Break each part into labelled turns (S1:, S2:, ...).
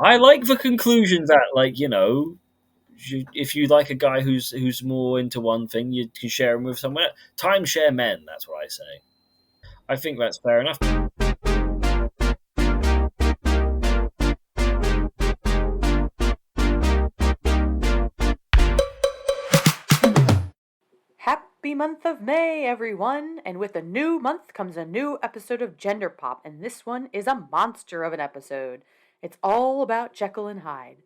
S1: I like the conclusion that, like, if you like a guy who's more into one thing, you can share him with someone else. Timeshare men. That's what I say. I think that's fair enough.
S2: Happy month of May, everyone! And with a new month comes a new episode of Gender Pop, and this one is a monster of an episode. It's all about Jekyll and Hyde.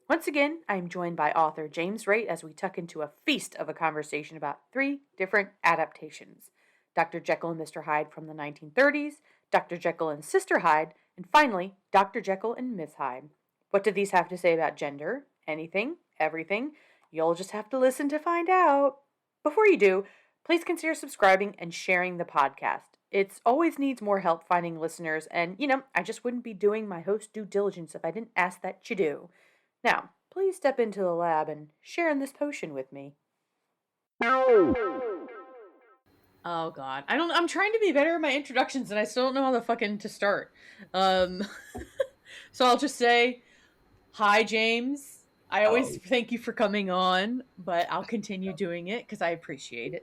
S2: Once again, I am joined by author James Wright as we tuck into a feast of a conversation about 3 different adaptations: Dr. Jekyll and Mr. Hyde from the 1930s, Dr. Jekyll and Sister Hyde, and finally, Dr. Jekyll and Miss Hyde. What do these have to say about gender? Anything? Everything? You'll just have to listen to find out. Before you do, please consider subscribing and sharing the podcast. It always needs more help finding listeners, and I just wouldn't be doing my host due diligence if I didn't ask that you do. Now, please step into the lab and share in this potion with me. Oh god. I'm trying to be better at my introductions and I still don't know how the fucking to start. Um so I'll just say hi James. I always thank you for coming on, but I'll continue doing it because I appreciate it.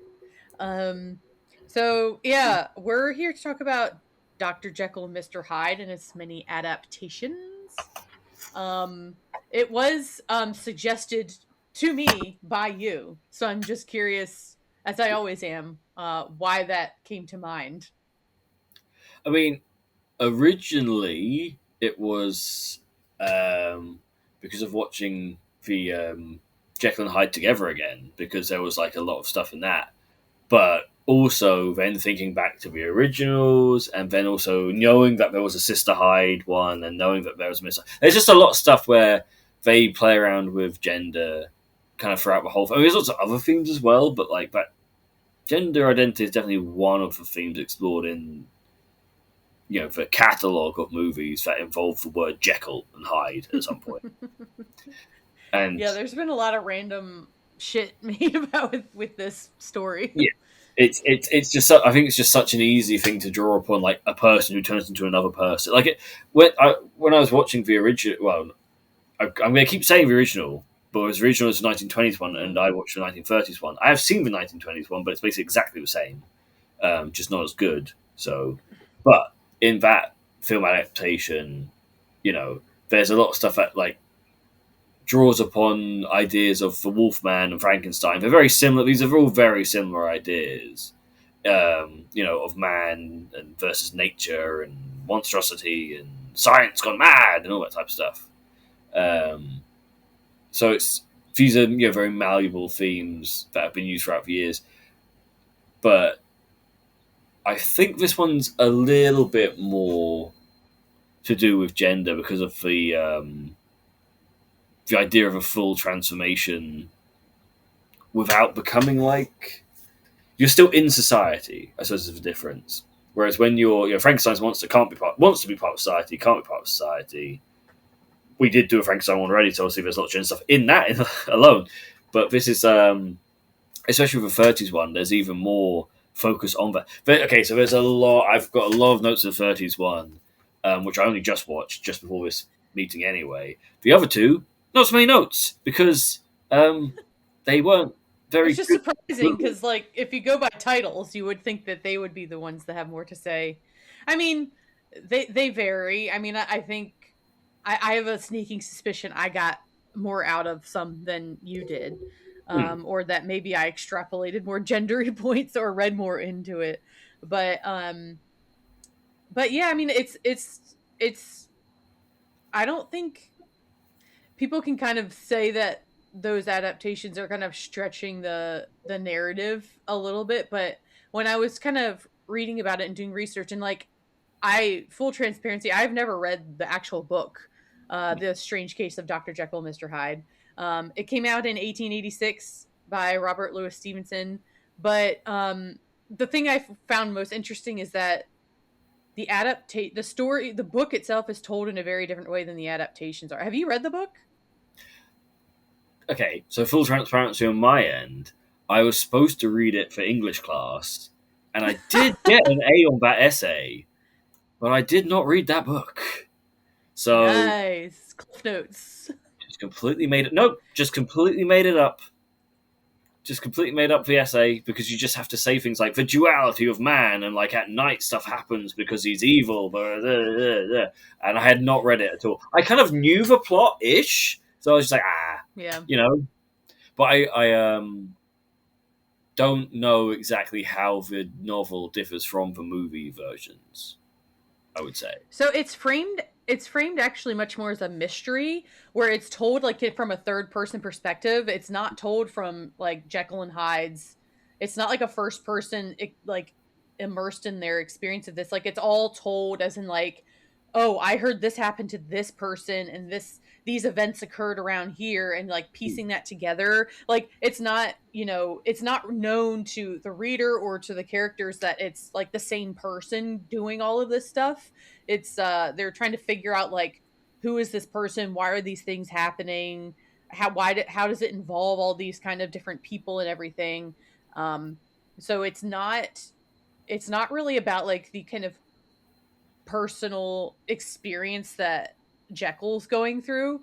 S2: So yeah, we're here to talk about Dr. Jekyll and Mr. Hyde and its many adaptations. It was suggested to me by you, so I'm just curious, as I always am, why that came to mind.
S1: I mean, originally it was because of watching the Jekyll and Hyde together again, because there was like a lot of stuff in that. But also then thinking back to the originals, and then also knowing that there was a Sister Hyde one, and knowing that there was a Miss. There's just a lot of stuff where they play around with gender kind of throughout the whole. I mean, there's lots of other themes as well, but like that gender identity is definitely one of the themes explored in the catalogue of movies that involve the word Jekyll and Hyde at some point. And
S2: yeah, there's been a lot of random shit made about with this story.
S1: yeah, it's just I think it's just such an easy thing to draw upon, like a person who turns into another person. Like when I was watching the original, well, I'm going to keep saying the original, but it was original as the 1920s one, and I watched the 1930s one. I have seen the 1920s one, but it's basically exactly the same, just not as good. So, but in that film adaptation, there's a lot of stuff that like draws upon ideas of the Wolfman and Frankenstein. They're very similar. These are all very similar ideas, of man and versus nature and monstrosity and science gone mad and all that type of stuff. Um, so these are very malleable themes that have been used throughout the years, but I think this one's a little bit more to do with gender because of the idea of a full transformation without becoming like you're still in society. I suppose is the difference. Whereas when Frankenstein's monster wants to be part of society, can't be part of society. We did do a Frankenstein one already, so obviously there's a lot of gender stuff in that alone. But this is especially with the 30s one. There's even more focus on that. But, okay, so there's a lot. I've got a lot of notes of the 30s one, which I only just watched just before this meeting anyway. The other two, not so many notes because they weren't very.
S2: It's just
S1: good.
S2: surprising because, like, if you go by titles, you would think that they would be the ones that have more to say. I mean, they vary. I mean, I think I have a sneaking suspicion I got more out of some than you did, or that maybe I extrapolated more gendery points or read more into it. But yeah, I mean, it's. I don't think people can kind of say that those adaptations are kind of stretching the narrative a little bit, but when I was kind of reading about it and doing research, and like, I full transparency, I've never read the actual book, The Strange Case of Dr. Jekyll and Mr. Hyde. It came out in 1886 by Robert Louis Stevenson, but the thing I found most interesting is that the book itself is told in a very different way than the adaptations are. Have you read the book?
S1: Okay, so full transparency on my end, I was supposed to read it for English class, and I did get an A on that essay, but I did not read that book. So
S2: Nice. Cliff Notes.
S1: Just completely made it. Nope, just completely made it up. Just completely made up the essay because you just have to say things like the duality of man and like at night stuff happens because he's evil. Blah, blah, blah, blah. And I had not read it at all. I kind of knew the plot ish, so I was just like,
S2: Yeah.
S1: you know. But I don't know exactly how the novel differs from the movie versions. I would say.
S2: So it's framed actually much more as a mystery where it's told like from a third person perspective. It's not told from like Jekyll and Hyde's. It's not like a first person like immersed in their experience of this. Like it's all told as in like, oh, I heard this happen to this person and these events occurred around here, and like piecing that together. Like it's not known to the reader or to the characters that it's like the same person doing all of this stuff. It's they're trying to figure out like, who is this person, why are these things happening, how does it involve all these kind of different people and everything. So it's not really about like the kind of personal experience that Jekyll's going through.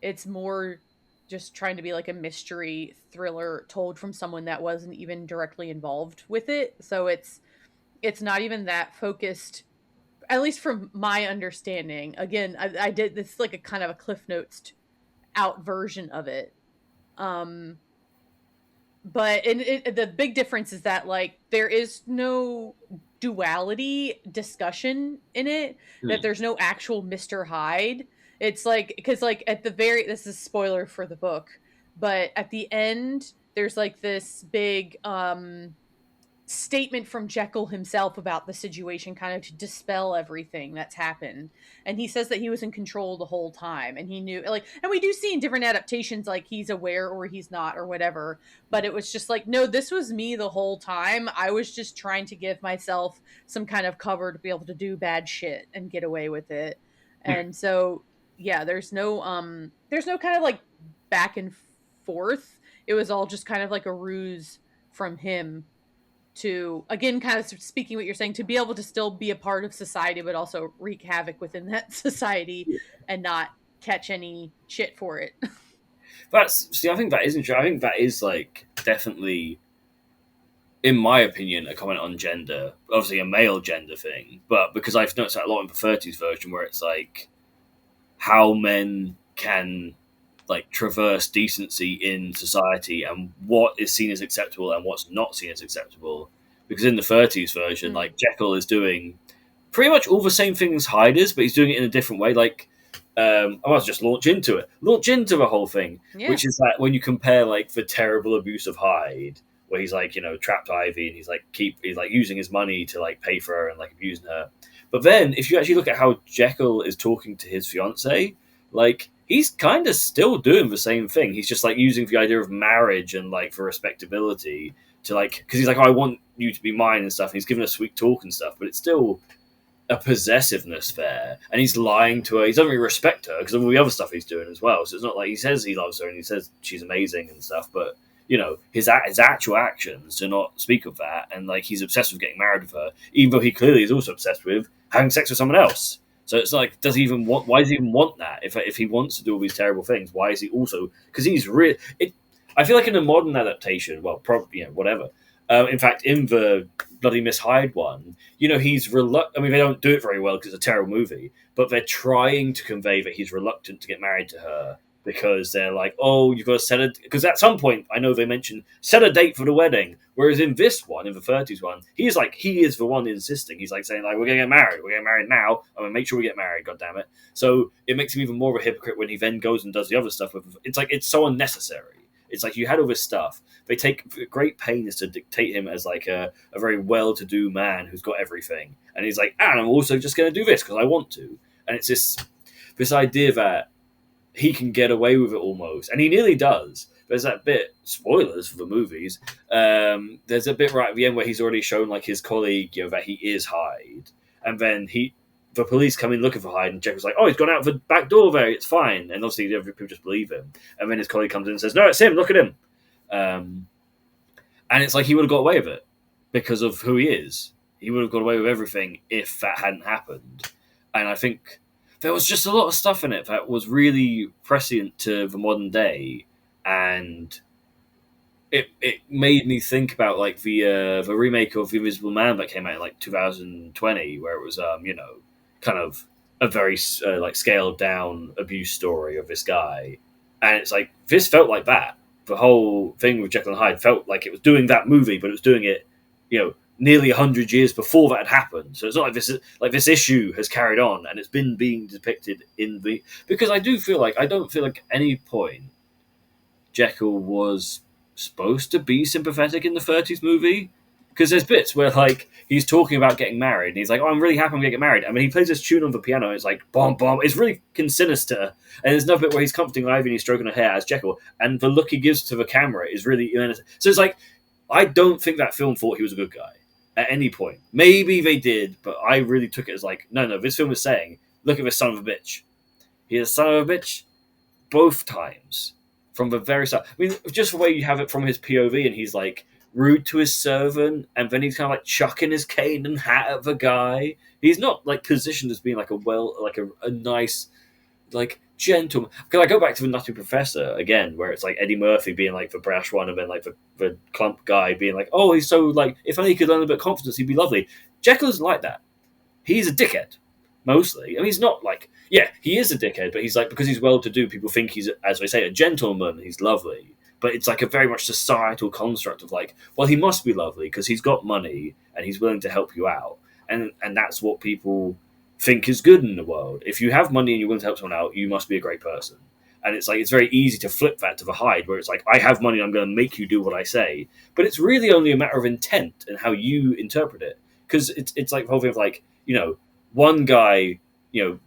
S2: It's more just trying to be like a mystery thriller told from someone that wasn't even directly involved with it. So it's not even that focused, at least from my understanding. Again, I did this like a kind of a Cliff Notes out version of it. Um, but the big difference is that like there is no duality discussion in it, that
S1: Hmm.
S2: there's no actual Mr. Hyde. It's like, because like at the very, this is spoiler for the book, but at the end there's like this big statement from Jekyll himself about the situation, kind of to dispel everything that's happened. And he says that he was in control the whole time and he knew, like, and we do see in different adaptations like he's aware or he's not or whatever, but it was just like, no, this was me the whole time. I was just trying to give myself some kind of cover to be able to do bad shit and get away with it. And so yeah, there's no kind of like back and forth. It was all just kind of like a ruse from him to, again, kind of speaking what you're saying, to be able to still be a part of society but also wreak havoc within that society and not catch any shit for it.
S1: I think that is interesting. I think that is like definitely, in my opinion, a comment on gender. Obviously, a male gender thing, but because I've noticed that a lot in the '30s version, where it's like how men can like traverse decency in society and what is seen as acceptable and what's not seen as acceptable. Because in the '30s version,
S2: Mm.
S1: like Jekyll is doing pretty much all the same things Hyde is, but he's doing it in a different way. Like, I might just launch into the whole thing,
S2: Yeah.
S1: which is that when you compare like the terrible abuse of Hyde, where he's like, trapped Ivy and he's like using his money to like pay for her and like abusing her. But then if you actually look at how Jekyll is talking to his fiance, like he's kind of still doing the same thing. He's just like using the idea of marriage and like for respectability to like, because he's like, oh, I want you to be mine and stuff. And he's giving her sweet talk and stuff, but it's still a possessiveness there, and he's lying to her. He doesn't really respect her because of all the other stuff he's doing as well. So it's not like he says he loves her and he says she's amazing and stuff, but his actual actions do not speak of that. And like he's obsessed with getting married with her, even though he clearly is also obsessed with having sex with someone else. So it's like, does he even want? Why does he even want that? If he wants to do all these terrible things, why is he also? Because he's really. I feel like in a modern adaptation, well, probably whatever. In fact, in the bloody Miss Hyde one, he's reluctant. I mean, they don't do it very well because it's a terrible movie, but they're trying to convey that he's reluctant to get married to her because they're like, oh, you've got to set a. Because at some point, I know they mentioned set a date for the wedding. Whereas in this one, in the '30s one, he is the one insisting. He's like saying, like, we're going to get married. We're getting married now. I'm going to make sure we get married, God damn it. So it makes him even more of a hypocrite when he then goes and does the other stuff. It's like, it's so unnecessary. It's like you had all this stuff. They take great pains to dictate him as like a very well-to-do man who's got everything, and he's like, and I'm also just going to do this because I want to. And it's this idea that he can get away with it almost, and he nearly does. There's that bit, spoilers for the movies. There's a bit right at the end where he's already shown like his colleague, that he is Hyde, and then the police come in looking for Hyde, and Jekyll's like, "Oh, he's gone out the back door there. It's fine." And obviously, people just believe him. And then his colleague comes in and says, "No, it's him. Look at him." Um, and it's like he would have got away with it because of who he is. He would have got away with everything if that hadn't happened. And I think there was just a lot of stuff in it that was really prescient to the modern day, and it made me think about like the remake of The Invisible Man that came out in like 2020, where it was kind of a very like scaled down abuse story of this guy, and it's like this felt like that. The whole thing with Jekyll and Hyde felt like it was doing that movie, but it was doing it, nearly 100 years before that had happened. So it's not like this issue has carried on and it's been being depicted in the because I don't feel like at any point Jekyll was supposed to be sympathetic in the 30s movie. Because there's bits where like he's talking about getting married, and he's like, "Oh, I'm really happy I'm gonna get married." I mean, he plays this tune on the piano, and it's like bomb bomb. It's really sinister. And there's another bit where he's comforting Ivy and he's stroking her hair as Jekyll, and the look he gives to the camera is really. So it's like I don't think that film thought he was a good guy at any point. Maybe they did, but I really took it as like, no. This film is saying, look at this son of a bitch. He's a son of a bitch both times from the very start. I mean, just the way you have it from his POV, and he's like rude to his servant, and then he's kind of like chucking his cane and hat at the guy. He's not like positioned as being like a nice, like gentleman. Because I go back to the Nutty Professor again, where it's like Eddie Murphy being like the brash one, and then like the clump guy being like, oh, he's so like, if only he could learn a bit of confidence, he'd be lovely. Jekyll isn't like that. He's a dickhead. Mostly. I mean, he's not like, yeah, he is a dickhead, but he's like, because he's well to do, people think he's, as they say, a gentleman, he's lovely. But it's like a very much societal construct of like, well, he must be lovely because he's got money and he's willing to help you out. And that's what people think is good in the world. If you have money and you're willing to help someone out, you must be a great person. And it's like, it's very easy to flip that to the Hyde, where it's like, I have money and I'm going to make you do what I say. But it's really only a matter of intent and how you interpret it. Because it's like the whole thing of like, one guy,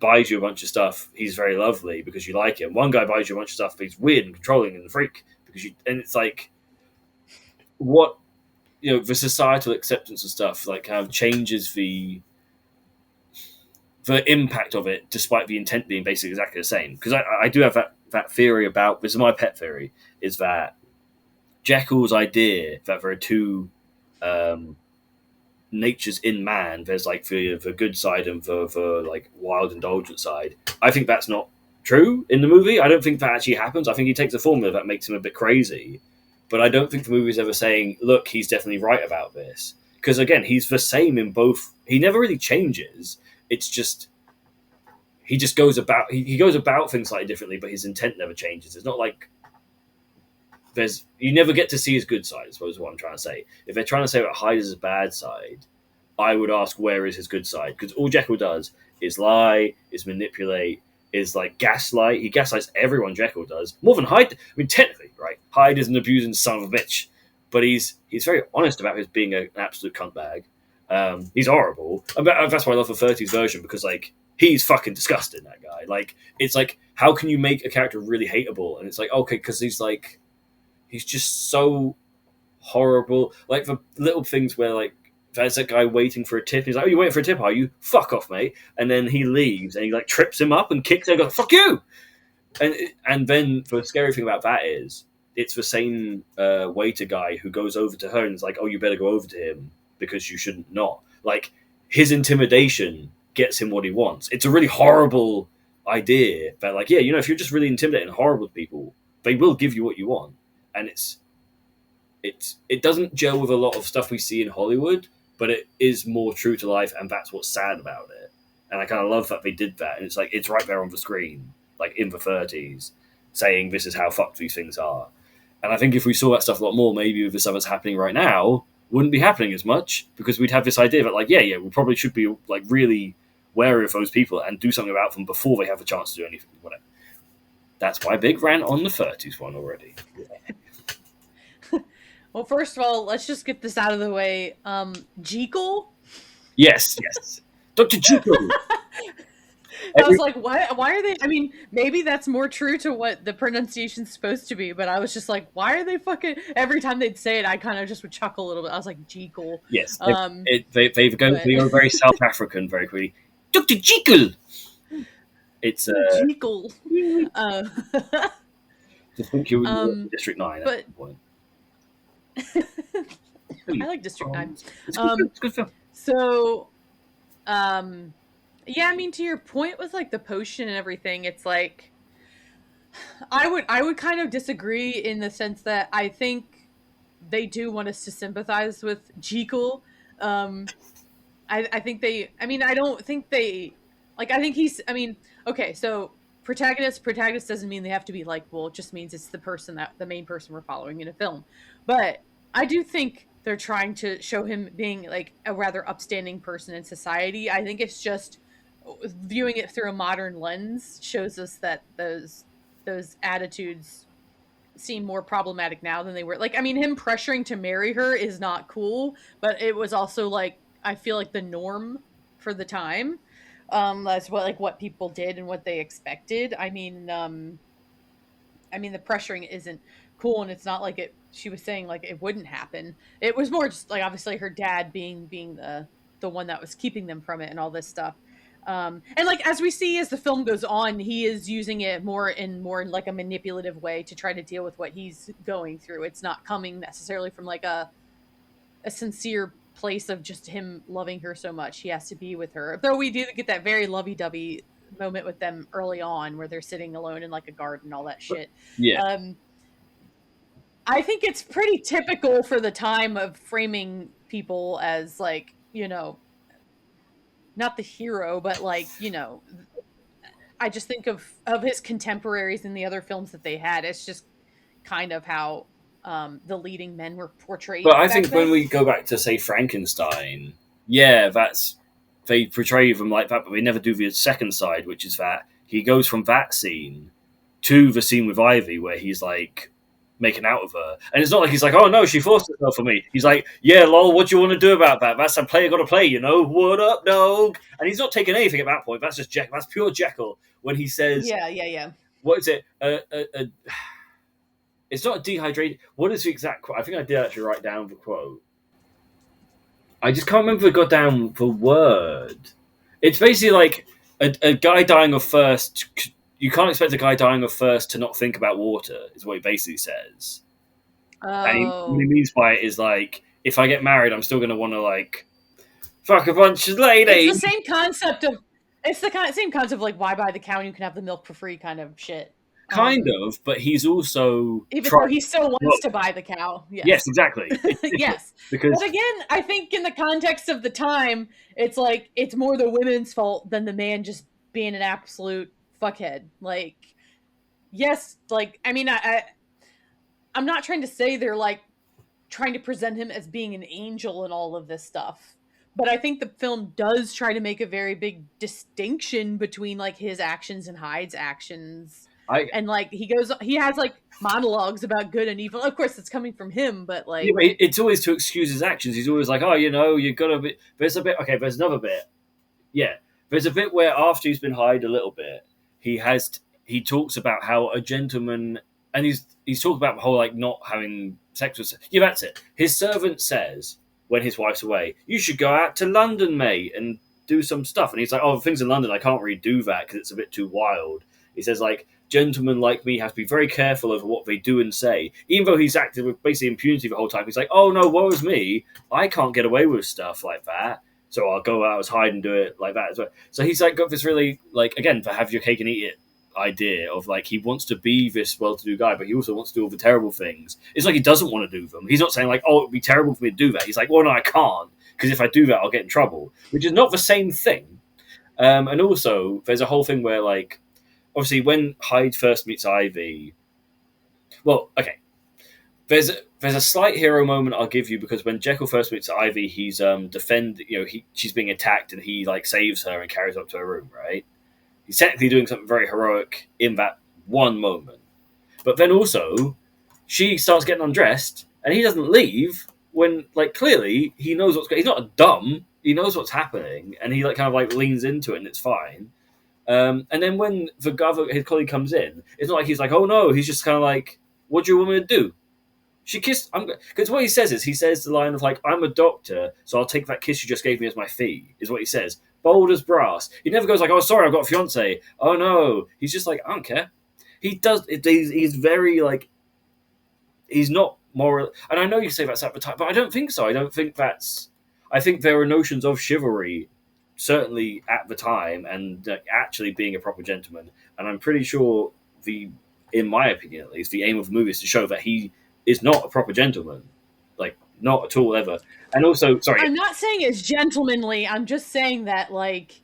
S1: buys you a bunch of stuff. He's very lovely because you like him. One guy buys you a bunch of stuff. But he's weird and controlling and a freak because you. And it's like, what the societal acceptance of stuff like kind of changes the impact of it, despite the intent being basically exactly the same. Because I do have that theory about this is my pet theory is that Jekyll's idea that there are two. Natures in man. There's like the good side and the like wild indulgent side. I think that's not true in the movie. I don't think that actually happens. I think he takes a formula that makes him a bit crazy, but I don't think the movie's ever saying, look, he's definitely right about this, because again, he's the same in both. He never really changes. It's just he just goes about he goes about things slightly differently, but his intent never changes. It's not like you never get to see his good side, I suppose is what I'm trying to say. If they're trying to say that Hyde is his bad side, I would ask where is his good side? Because all Jekyll does is lie, is manipulate, is like gaslight. He gaslights everyone. Jekyll does more than Hyde. I mean, technically, right? Hyde is an abusing son of a bitch, but he's very honest about his being an absolute cuntbag. He's horrible. That's why I love the 30s version, because like he's fucking disgusting. That guy. Like it's like, how can you make a character really hateable? And it's like, okay, because he's just so horrible. Like the little things where like there's that guy waiting for a tip. He's like, "Oh, you waiting for a tip? Are you? Fuck off, mate!" And then he leaves, and he like trips him up and kicks him. And goes, "Fuck you!" And then the scary thing about that is it's the same waiter guy who goes over to her and is like, "Oh, you better go over to him because you shouldn't not." Like his intimidation gets him what he wants. It's a really horrible idea that like, yeah, if you're just really intimidating and horrible to people, they will give you what you want. And it doesn't gel with a lot of stuff we see in Hollywood, but it is more true to life, and that's what's sad about it. And I kind of love that they did that, and it's like it's right there on the screen, like in the 30s, saying this is how fucked these things are. And I think if we saw that stuff a lot more, maybe with the stuff that's happening right now, wouldn't be happening as much, because we'd have this idea that like, yeah, we probably should be like really wary of those people and do something about them before they have a chance to do anything. Whatever. That's my big rant on the 30s one already.
S2: Well, first of all, let's just get this out of the way. Jekyll?
S1: Yes. Dr. Jekyll.
S2: I was like, why are they... I mean, maybe that's more true to what the pronunciation's supposed to be, but I was just like, why are they fucking... Every time they'd say it, I kind of just would chuckle a little bit. I was like, Jekyll.
S1: Yes, they go very South African very quickly. Dr. Jekyll! It's...
S2: Jekyll.
S1: I think you were District 9 at that point.
S2: I like District 9.
S1: It's a good film.
S2: So, Yeah, I mean, to your point with like the potion and everything, it's like I would kind of disagree in the sense that I think they do want us to sympathize with Jekyll. Um, I think they. I mean, I don't think they like. I think he's. I mean, okay, so protagonist doesn't mean they have to be likable. It just means it's the person that the main person we're following in a film. But I do think they're trying to show him being like a rather upstanding person in society. I think it's just viewing it through a modern lens shows us that those attitudes seem more problematic now than they were. Like, I mean, him pressuring to marry her is not cool, but it was also like I feel like the norm for the time. That's what people did and what they expected. I mean the pressuring isn't cool, and it's not like it. She was saying like it wouldn't happen. It was more just like obviously her dad being the one that was keeping them from it and all this stuff. And like as we see as the film goes on, he is using it more in like a manipulative way to try to deal with what he's going through. It's not coming necessarily from like a sincere place of just him loving her so much he has to be with her. Though we do get that very lovey-dovey moment with them early on where they're sitting alone in like a garden, all that shit.
S1: Yeah,
S2: Um, I think it's pretty typical for the time of framing people as like, not the hero, but like, I just think of his contemporaries in the other films that they had. It's just kind of how the leading men were
S1: but
S2: portrayed
S1: I
S2: back
S1: think when
S2: then.
S1: we go back to say Frankenstein, yeah, that's they portray them like that, but they never do the second side, which is that he goes from that scene to the scene with Ivy where he's like making out with her, and it's not like he's like, "Oh no, she forced herself for me." He's like, "Yeah, lol, what do you want to do about that? That's a player got to play, you know? What up, dog?" And he's not taking anything at that point. That's just Jekyll. That's pure Jekyll when he says,
S2: Yeah, yeah, yeah.
S1: "What is it? It's not a dehydrated. What is the exact quote? I think I did actually write down the quote. I just can't remember the goddamn the word. It's basically like a guy dying of thirst. You can't expect a guy dying of thirst to not think about water. Is what he basically says. And what he
S2: Oh,
S1: means by it is like, if I get married, I'm still going to want to like fuck a bunch of
S2: it's the
S1: ladies.
S2: same concept of it's the same concept of like why buy the cow and you can have the milk for free kind of shit.
S1: Kind
S2: Um,
S1: of, but he's also
S2: Even though
S1: trying.
S2: he still wants
S1: Well,
S2: to buy the cow.
S1: yes,
S2: Yes.
S1: exactly. It's different
S2: Yes.
S1: because
S2: But again, I think in the context of the time, it's like it's more the women's fault than the man just being an absolute fuckhead. Like, yes, like I mean, I'm not trying to say they're like trying to present him as being an angel and all of this stuff. But I think the film does try to make a very big distinction between like his actions and Hyde's actions.
S1: I
S2: And like he has like monologues about good and evil. Of course it's coming from him, but
S1: yeah,
S2: like
S1: but it's always to excuse his actions. He's always like, oh, you know, you got to be. There's a bit. Okay, there's another bit. Yeah, there's a bit where after he's been hired a little bit, he talks about how a gentleman, and he's talked about the whole like not having sex with. Yeah, that's it. His servant says when his wife's away, you should go out to London, mate, and do some stuff. And he's like, oh, things in London, I can't really do that because it's a bit too wild. He says like gentlemen like me have to be very careful over what they do and say. Even though he's acted with basically impunity the whole time, he's like, oh no, woe is me, I can't get away with stuff like that. So I'll go out as Hyde and do it like that as well. So he's like got this really like again for have your cake and eat it idea of like he wants to be this well-to-do guy, but he also wants to do all the terrible things. It's like he doesn't want to do them. He's not saying like, oh, it'd be terrible for me to do that. He's like, well, no, I can't because if I do that, I'll get in trouble, which is not the same thing. And also, there's a whole thing where like obviously when Hyde first meets Ivy, well, okay, there's a slight hero moment I'll give you because when Jekyll first meets Ivy, he's she's being attacked and he like saves her and carries her up to her room, right? He's technically doing something very heroic in that one moment. But then also she starts getting undressed and he doesn't leave when like clearly he knows what's going he's not dumb, he knows what's happening and he like kind of like leans into it and it's fine. And then when his colleague comes in, it's not like he's like, oh no, he's just kind of like, what do you want me to do? She kissed. Because what he says is he says the line of like, "I'm a doctor, so I'll take that kiss you just gave me as my fee." Is what he says. Bold as brass. He never goes like, "Oh, sorry, I've got a fiance." Oh no, he's just like, "I don't care." He does. He's very like he's not moral. And I know you say that's at the time, but I don't think so. I don't think that's. I think there are notions of chivalry certainly at the time, and actually being a proper gentleman. And I'm pretty sure in my opinion at least, the aim of the movie is to show that he is not a proper gentleman, like not at all ever. And also, sorry,
S2: I'm not saying it's gentlemanly. I'm just saying that, like,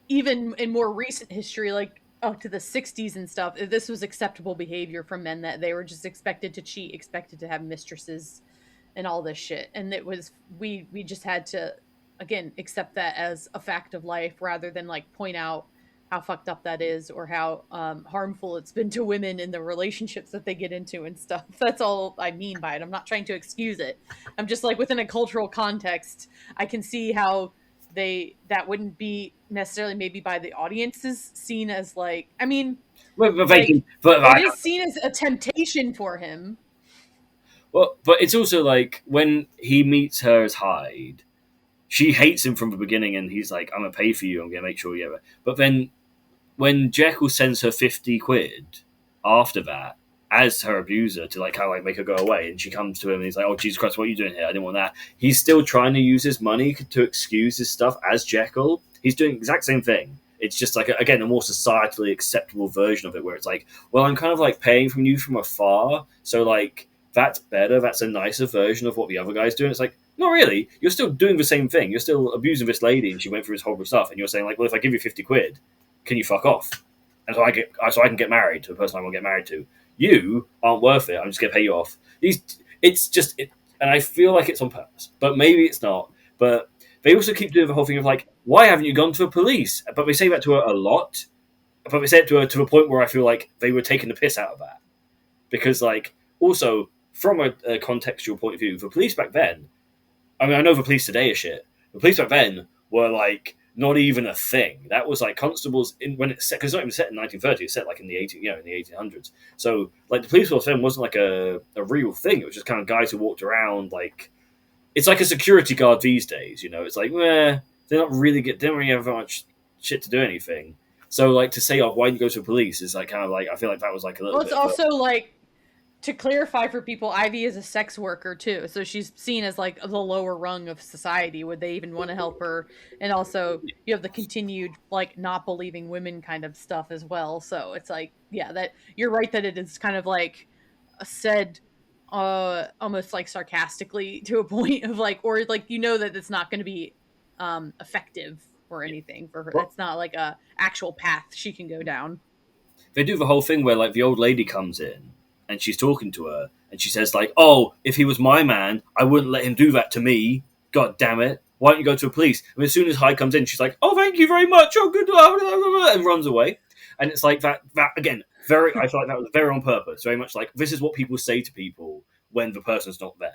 S2: even in more recent history, like up to the 60s and stuff, this was acceptable behavior from men, that they were just expected to cheat, expected to have mistresses and all this shit. And it was, we just had to, again, accept that as a fact of life, rather than like point out how fucked up that is, or how harmful it's been to women in the relationships that they get into and stuff. That's all I mean by it. I'm not trying to excuse it. I'm just like, within a cultural context, I can see how that wouldn't be necessarily, maybe by the audiences, seen as like, I mean,
S1: but they
S2: like,
S1: can, but
S2: it is seen as a temptation for him.
S1: well, but it's also like when he meets her as Hyde, she hates him from the beginning, and he's like, "I'm gonna pay for you. I'm gonna make sure you ever." But then when Jekyll sends her 50 quid after that as her abuser to like kind of like make her go away, and she comes to him and he's like, "Oh Jesus Christ, what are you doing here? I didn't want that." He's still trying to use his money to excuse his stuff as Jekyll. He's doing the exact same thing. It's just like again a more societally acceptable version of it, where it's like, well, I'm kind of like paying from you from afar, so like that's better. That's a nicer version of what the other guy's doing. It's like, not really. You're still doing the same thing. You're still abusing this lady, and she went through this horrible stuff. And you're saying like, well, if I give you 50 quid, can you fuck off? And so I can get married to the person I want to get married to. You aren't worth it. I'm just gonna pay you off. It's just it, and I feel like it's on purpose, but maybe it's not. But they also keep doing the whole thing of like, why haven't you gone to the police? But they say that to her a lot. But they say it to her to the point where I feel like they were taking the piss out of that, because like also from a contextual point of view, the police back then, I mean, I know the police today are shit. The police back then were like not even a thing. That was like constables in when it's set, because it's not even set in 1930. It's set like in the 1800s. So like the police force then wasn't like a real thing. It was just kind of guys who walked around like it's like a security guard these days. It's like they're not really they don't really have that much shit to do anything. So like to say, oh, why didn't you go to the police is like kind of like I feel like that was like a little
S2: Well, it's
S1: bit. Of
S2: also like, to clarify for people, Ivy is a sex worker too, so she's seen as like the lower rung of society. Would they even want to help her? And also, you have the continued like not believing women kind of stuff as well. So it's like, yeah, that you're right that it is kind of like said almost like sarcastically, to a point of like, or like, that it's not going to be effective or anything for her.
S1: well,
S2: That's not like a actual path she can go down.
S1: they do the whole thing where like the old lady comes in and she's talking to her and she says like, "Oh, if he was my man, I wouldn't let him do that to me. God damn it! Why don't you go to the police?" And as soon as Hyde comes in, she's like, "Oh, thank you very much. Oh, good," and runs away. And it's like that. That again, very. I feel like that was very on purpose. Very much like this is what people say to people when the person's not there,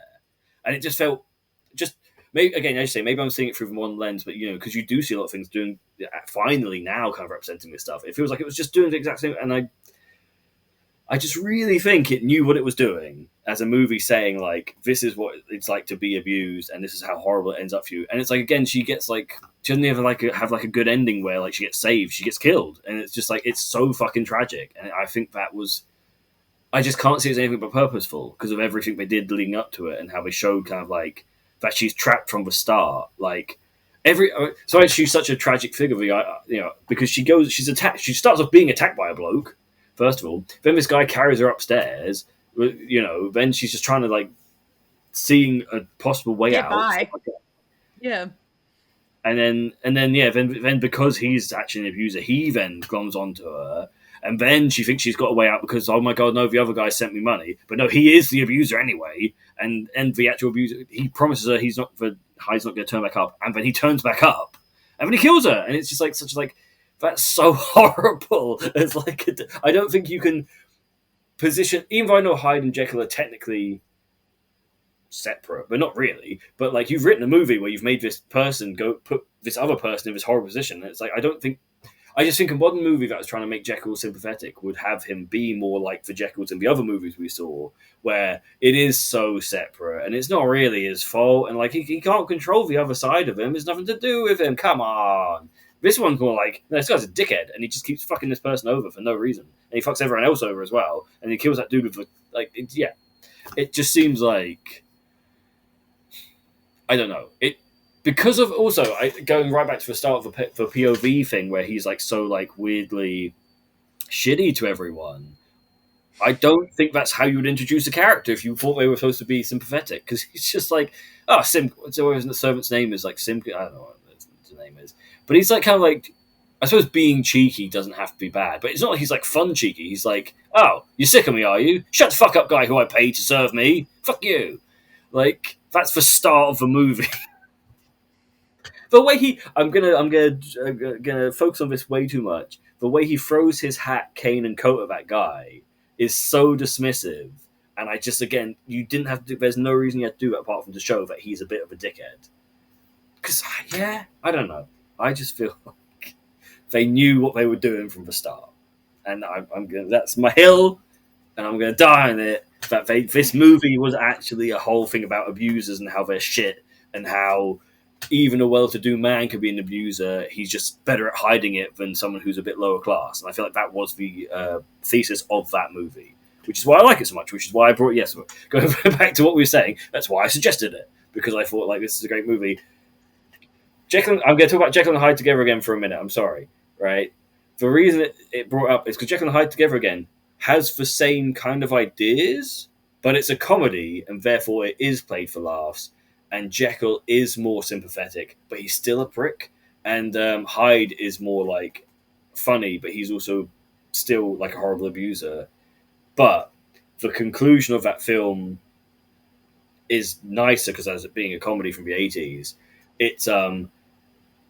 S1: and it just felt just maybe again, as you say, maybe I'm seeing it through one lens, but because you do see a lot of things doing finally now kind of representing this stuff. It feels like it was just doing the exact same, and I just really think it knew what it was doing as a movie, saying like this is what it's like to be abused, and this is how horrible it ends up for you. And it's like again, she gets like she doesn't even have like a good ending where like she gets saved, she gets killed, and it's just like it's so fucking tragic. And I think that was I just can't see it as anything but purposeful because of everything they did leading up to it and how they showed kind of like that she's trapped from the start. Like sorry, she's such a tragic figure, because she's attacked. She starts off being attacked by a bloke, first of all. Then this guy carries her upstairs. Then she's just trying to like seeing a possible way
S2: Get
S1: out.
S2: by. Yeah.
S1: Then because he's actually an abuser, he then gloms onto her, and then she thinks she's got a way out because, oh my god, no, the other guy sent me money, but no, he is the abuser anyway, and the actual abuser, he promises her Hyde's not going to turn back up, and then he turns back up, and then he kills her, and it's just like such like that's so horrible. It's like I don't think you can position, even though I know Hyde and Jekyll are technically separate, but not really. But like you've written a movie where you've made this person go put this other person in this horrible position. And it's like I just think a modern movie that was trying to make Jekyll sympathetic would have him be more like the Jekylls in the other movies we saw, where it is so separate and it's not really his fault, and like he can't control the other side of him. There's nothing to do with him. Come on. This one's more like, no, this guy's a dickhead, and he just keeps fucking this person over for no reason, and he fucks everyone else over as well, and he kills that dude with it just seems like I don't know. because of also going right back to the start of the POV thing where he's like so like weirdly shitty to everyone. I don't think that's how you would introduce a character if you thought they were supposed to be sympathetic, because he's just like, oh, Sim. So the servant's name is like Sim. I don't know what the name is, but he's like kind of like, I suppose being cheeky doesn't have to be bad, but it's not like he's like fun cheeky. He's like, oh, you're sick of me, are you? Shut the fuck up, guy who I paid to serve me. Fuck you. Like that's the start of the movie. The way I'm gonna focus on this way too much. The way he throws his hat, cane, and coat at that guy is so dismissive, and I just again, you didn't have to. There's no reason you had to do that apart from to show that he's a bit of a dickhead. Because yeah, I don't know. I just feel like they knew what they were doing from the start, and I'm gonna. That's my hill, and I'm gonna die on it. That this movie was actually a whole thing about abusers and how they're shit, and how even a well-to-do man could be an abuser. He's just better at hiding it than someone who's a bit lower class. And I feel like that was the thesis of that movie, which is why I like it so much. Which is why I brought yes. Going back to what we were saying, that's why I suggested it, because I thought like this is a great movie. Jekyll, I'm going to talk about Jekyll and Hyde together again for a minute. I'm sorry, right? The reason it brought up is because Jekyll and Hyde together again has the same kind of ideas, but it's a comedy, and therefore it is played for laughs. And Jekyll is more sympathetic, but he's still a prick. And Hyde is more like funny, but he's also still like a horrible abuser. But the conclusion of that film is nicer because as it being a comedy from the 80s, it's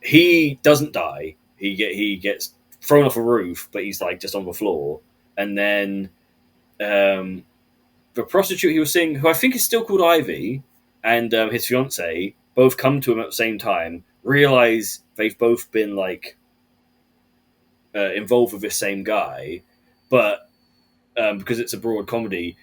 S1: he doesn't die. He gets thrown off a roof, but he's like just on the floor. And then um, the prostitute he was seeing, who I think is still called Ivy, and his fiance both come to him at the same time, realize they've both been like involved with this same guy, but because it's a broad comedy,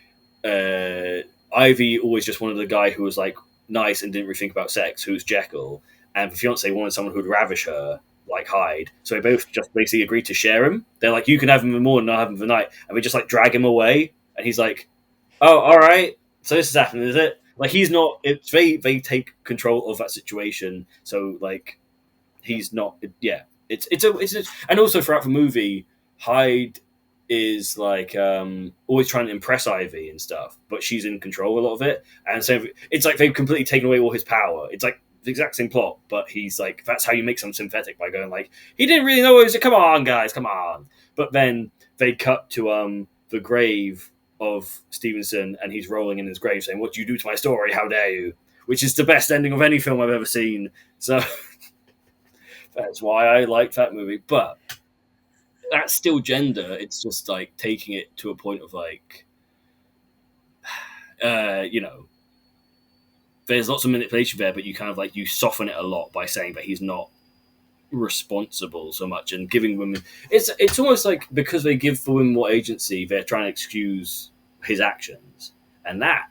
S1: Ivy always just wanted a guy who was like nice and didn't really think about sex, who's Jekyll, and the fiance wanted someone who'd ravish her, like Hyde. So they both just basically agreed to share him. They're like, you can have him in the morning, I'll have him for the night, and they just like drag him away, and he's like, oh, all right. So this is happening, is it? Like he's not. It's they take control of that situation. So like he's not. Yeah, it's and also throughout the movie, Hyde is like always trying to impress Ivy and stuff, but she's in control a lot of it, and so it's like they've completely taken away all his power. It's like the exact same plot, but he's like that's how you make someone sympathetic by going like he didn't really know what he was. Come on, guys, come on. But then they cut to the grave of Stevenson, and he's rolling in his grave saying, "What do you do to my story? How dare you?" Which is the best ending of any film I've ever seen. So that's why I like that movie. But that's still gender. It's just like taking it to a point of like, you know, there's lots of manipulation there, but you kind of like you soften it a lot by saying that he's not responsible so much and giving women. It's almost like because they give the women more agency, they're trying to excuse his actions, and that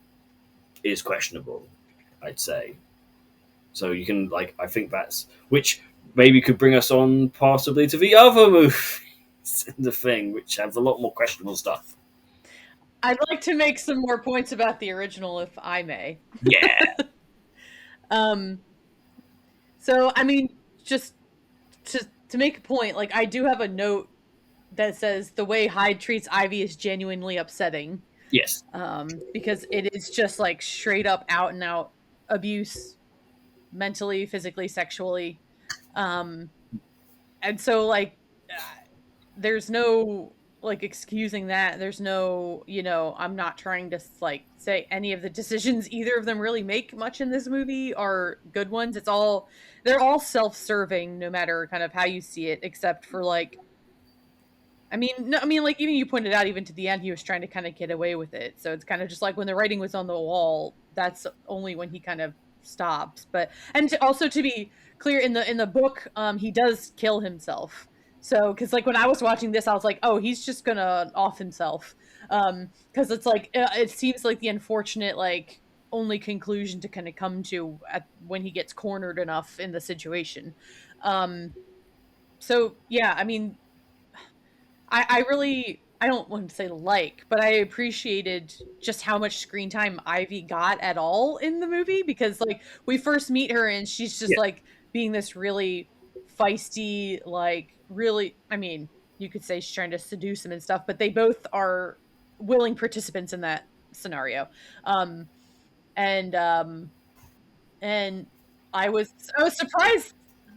S1: is questionable, I'd say. So you can like I think that's which maybe could bring us on possibly to the other movies in the thing, which have a lot more questionable stuff.
S2: I'd like to make some more points about the original, if I may.
S1: Yeah.
S2: Um, so I mean, just to make a point, like I do have a note that says the way Hyde treats Ivy is genuinely upsetting.
S1: Yes.
S2: Because it is just like straight up out and out abuse, mentally, physically, sexually. Um, and so like there's no like excusing that. There's no, I'm not trying to like say any of the decisions either of them really make much in this movie are good ones. They're all self-serving no matter kind of how you see it, except for like I mean, no, I mean, like even you pointed out, even to the end, he was trying to kind of get away with it. So it's kind of just like when the writing was on the wall, that's only when he kind of stops. But also to be clear, in the book, he does kill himself. So because like when I was watching this, I was like, oh, he's just gonna off himself, because it's like it seems like the unfortunate like only conclusion to kind of come to when he gets cornered enough in the situation. Um, so yeah, I mean, I really I don't want to say like, but I appreciated just how much screen time Ivy got at all in the movie, because like we first meet her and she's just
S1: Yeah,
S2: like being this really feisty, like really, I mean, you could say she's trying to seduce him and stuff, but they both are willing participants in that scenario. Um and um and I was surprised.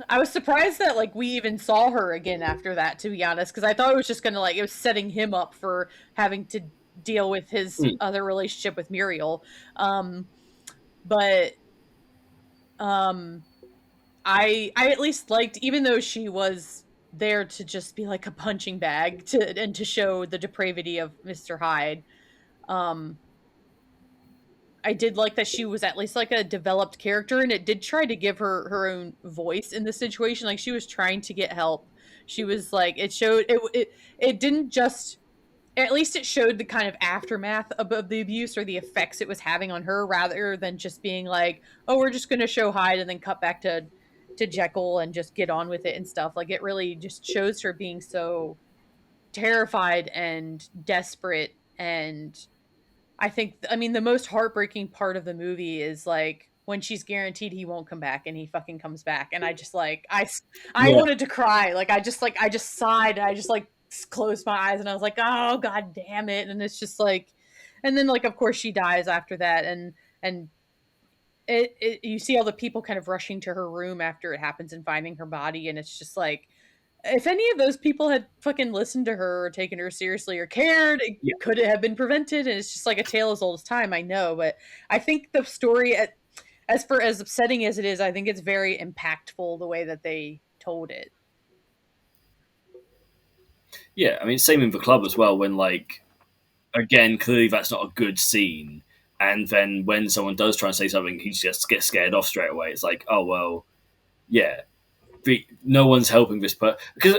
S2: I was surprised that like we even saw her again after that, to be honest, because I thought it was just gonna like it was setting him up for having to deal with his
S1: mm,
S2: other relationship with Muriel. Um, but um, I at least liked, even though she was there to just be like a punching bag to and to show the depravity of Mr. Hyde. Um, I did like that she was at least like a developed character, and it did try to give her her own voice in the situation. Like she was trying to get help. She was like it showed it didn't just, at least it showed the kind of aftermath of the abuse or the effects it was having on her, rather than just being like, oh, we're just going to show Hyde and then cut back to Jekyll and just get on with it and stuff. Like it really just shows her being so terrified and desperate. And I think, I mean, the most heartbreaking part of the movie is like when she's guaranteed he won't come back and he fucking comes back. And I just like, I
S1: yeah,
S2: wanted to cry. Like, I just sighed and I just like closed my eyes and I was like, oh, God damn it. And it's just like, and then like, of course she dies after that. And you see all the people kind of rushing to her room after it happens and finding her body. And it's just like, if any of those people had fucking listened to her or taken her seriously or cared, it
S1: yeah.
S2: could it have been prevented? And it's just like a tale as old as time, I know. But I think the story, as for as upsetting as it is, I think it's very impactful the way that they told it.
S1: Yeah, I mean, same in the club as well. When like again, clearly that's not a good scene, and then when someone does try and say something, he just gets scared off straight away. It's like, oh well, yeah, no one's helping this person because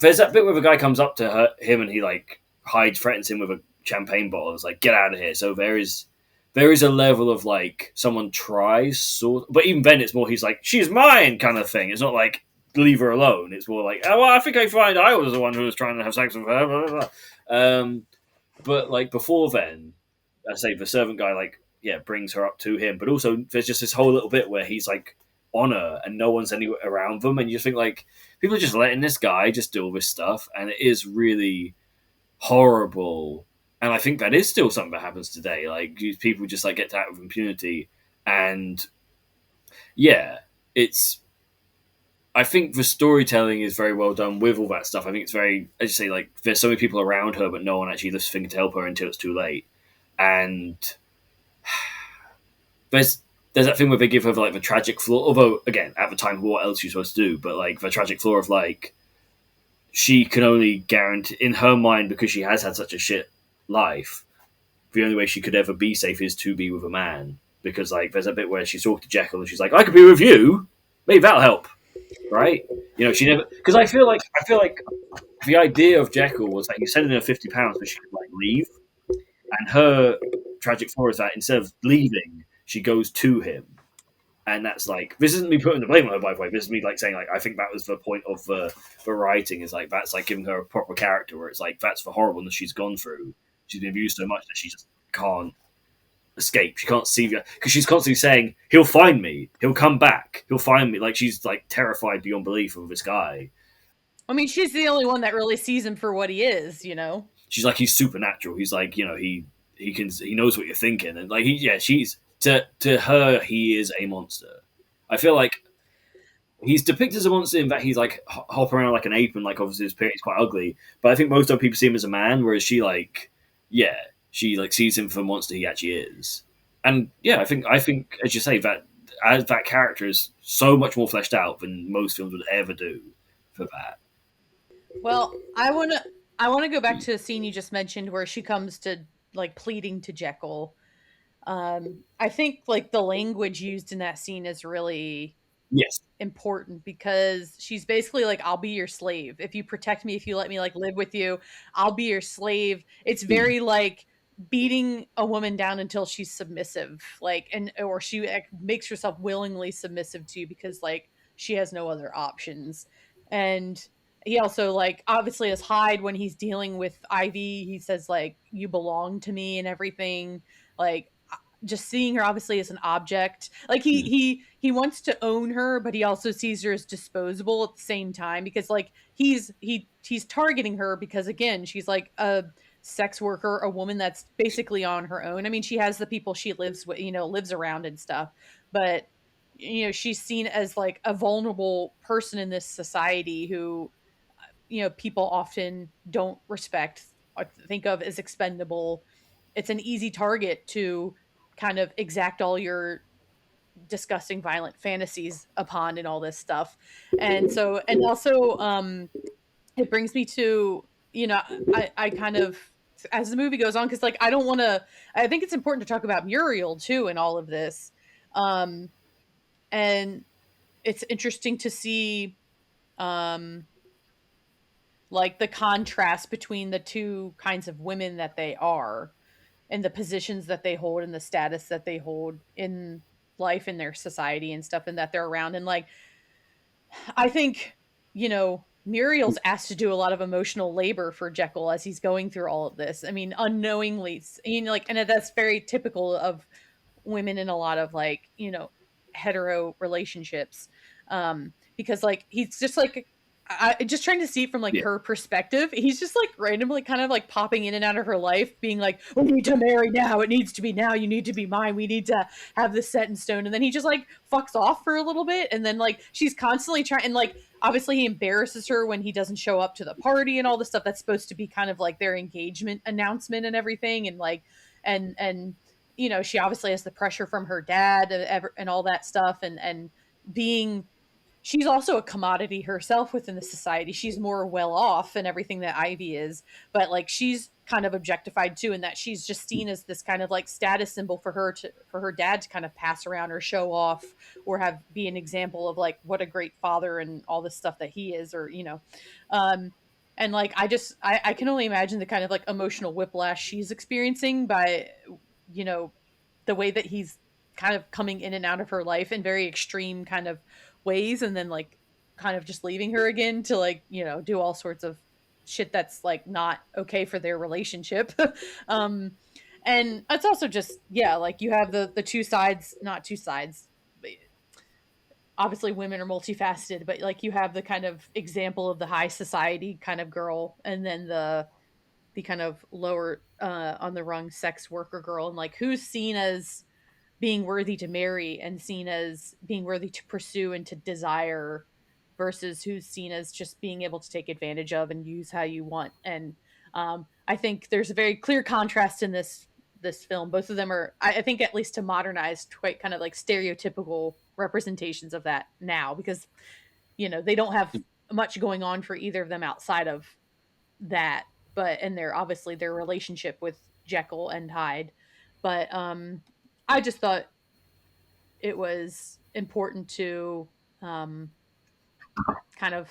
S1: there's that bit where the guy comes up to him and he like Hyde threatens him with a champagne bottle. It's like get out of here. So there is a level of like someone tries sort, but even then it's more he's like she's mine kind of thing. It's not like leave her alone. It's more like oh well, I think I find I was the one who was trying to have sex with her. Blah, blah, blah. But like before then, I say the servant guy like yeah brings her up to him, but also there's just this whole little bit where he's like on her and no one's anywhere around them, and you just think like people are just letting this guy just do all this stuff, and it is really horrible. And I think that is still something that happens today. Like these people just like get out with impunity, and yeah, it's. I think the storytelling is very well done with all that stuff. I think it's very, as you say, like there's so many people around her, but no one actually lifts a finger to help her until it's too late. And there's there's that thing where they give her like the tragic flaw. Although again, at the time, what else are you supposed to do? But like the tragic flaw of like she can only guarantee in her mind because she has had such a shit life. The only way she could ever be safe is to be with a man. Because like there's a bit where she's talking to Jekyll and she's like, "I could be with you. Maybe that'll help." Right? You know, she never because I feel like the idea of Jekyll was that you send her £50 so she could like leave, and her tragic flaw is that instead of leaving, she goes to him, and that's like this isn't me putting the blame on her by the way. This is me like saying like I think that was the point of the writing is like that's like giving her a proper character where it's like that's the horribleness she's gone through. She's been abused so much that she just can't escape. She can't see because she's constantly saying he'll find me, he'll come back, he'll find me. Like she's like terrified beyond belief of this guy.
S2: I mean, she's the only one that really sees him for what he is, you know?
S1: She's like he's supernatural. He's like he knows what you're thinking, and like yeah she's to her he is a monster. I feel like he's depicted as a monster in that he's like hop around like an ape and like obviously his appearance is quite ugly. But I think most other people see him as a man, whereas she like yeah she like sees him for the monster he actually is. And yeah, I think as you say that as that character is so much more fleshed out than most films would ever do for that.
S2: Well, I want to go back to a scene you just mentioned where she comes to like pleading to Jekyll. I think like the language used in that scene is really
S1: Yes.
S2: important because she's basically like, I'll be your slave if you protect me, if you let me like live with you, I'll be your slave. It's
S1: Mm.
S2: very like beating a woman down until she's submissive, like, and or she like, makes herself willingly submissive to you because like she has no other options. And he also like obviously as Hyde when he's dealing with Ivy, he says like you belong to me and everything. Like just seeing her obviously as an object. Like
S1: Mm.
S2: he wants to own her, but he also sees her as disposable at the same time because like he's targeting her because again, she's like a sex worker, a woman that's basically on her own. I mean, she has the people she lives with, lives around and stuff, but she's seen as like a vulnerable person in this society who people often don't respect or think of as expendable. It's an easy target to kind of exact all your disgusting violent fantasies upon and all this stuff. And so and also it brings me to I kind of as the movie goes on because like I think it's important to talk about Muriel too in all of this. um and it's interesting to see um like the contrast between the two kinds of women that they are and the positions that they hold and the status that they hold in life in their society and stuff and that they're around and like I think Muriel's asked to do a lot of emotional labor for Jekyll as he's going through all of this. I mean, unknowingly, like, and that's very typical of women in a lot of like hetero relationships, because like he's just like just trying to see it from like
S1: Yeah.
S2: her perspective. He's just like randomly kind of like popping in and out of her life, being like, "We need to marry now. It needs to be now. You need to be mine. We need to have this set in stone." And then he just like fucks off for a little bit, and then like she's constantly trying, and like obviously he embarrasses her when he doesn't show up to the party and all the stuff that's supposed to be kind of like their engagement announcement and everything, and like and she obviously has the pressure from her dad and all that stuff, and being she's also a commodity herself within the society. She's more well off than everything that Ivy is, but like she's kind of objectified too, in that she's just seen as this kind of like status symbol for her dad to kind of pass around or show off or have be an example of like what a great father and all this stuff that he is, or um and like I can only imagine the kind of like emotional whiplash she's experiencing by you know the way that he's kind of coming in and out of her life in very extreme kind of ways, and then like kind of just leaving her again to like do all sorts of shit that's like not okay for their relationship. um and it's also just like you have the two sides, not two sides, but obviously women are multifaceted, but like you have the kind of example of the high society kind of girl, and then the kind of lower on the rung sex worker girl, and like who's seen as being worthy to marry and seen as being worthy to pursue and to desire versus who's seen as just being able to take advantage of and use how you want. And I think there's a very clear contrast in this film. Both of them are, I think, at least to modernize, quite kind of like stereotypical representations of that now, because they don't have much going on for either of them outside of that, but and they're obviously their relationship with Jekyll and Hyde. But I just thought it was important to um, kind of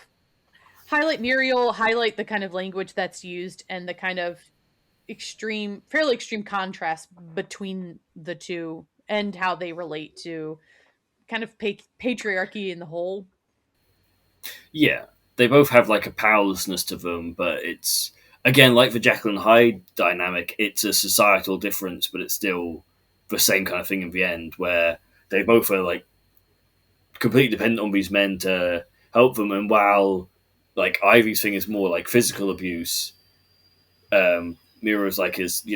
S2: highlight Muriel, highlight the kind of language that's used, and the kind of fairly extreme contrast between the two and how they relate to kind of patriarchy in the whole.
S1: Yeah, they both have like a powerlessness to them, but it's again like the Jekyll and Hyde dynamic. It's a societal difference, but it's still the same kind of thing in the end, where they both are like completely dependent on these men to help them. And while like Ivy's thing is more like physical abuse, Mira's like is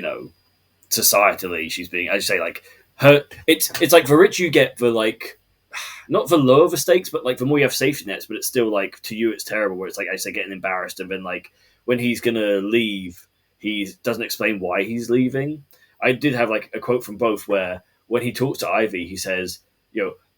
S1: societally she's being, as you say, like her. It's like the rich you get, the like not the lower the stakes, but like the more you have safety nets, but it's still like to you it's terrible. Where it's like I say getting embarrassed, and then like when he's gonna leave, he doesn't explain why he's leaving. I did have like a quote from both where when he talks to Ivy, he says,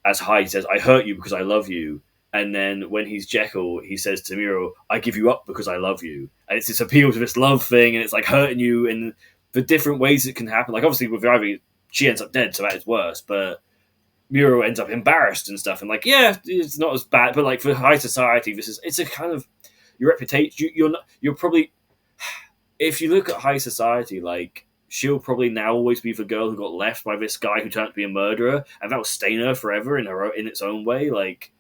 S1: as Hyde, he says, "I hurt you because I love you." And then when he's Jekyll, he says to Miro, "I give you up because I love you." And it's this appeal to this love thing, and it's like hurting you in the different ways it can happen. Like obviously with Ivy, she ends up dead, so that is worse. But Muro ends up embarrassed and stuff, and like, yeah, it's not as bad, but like for high society, it's a kind of your reputation. You're probably, if you look at high society, like she'll probably now always be the girl who got left by this guy who turned out to be a murderer, and that will stain her forever in its own way. Like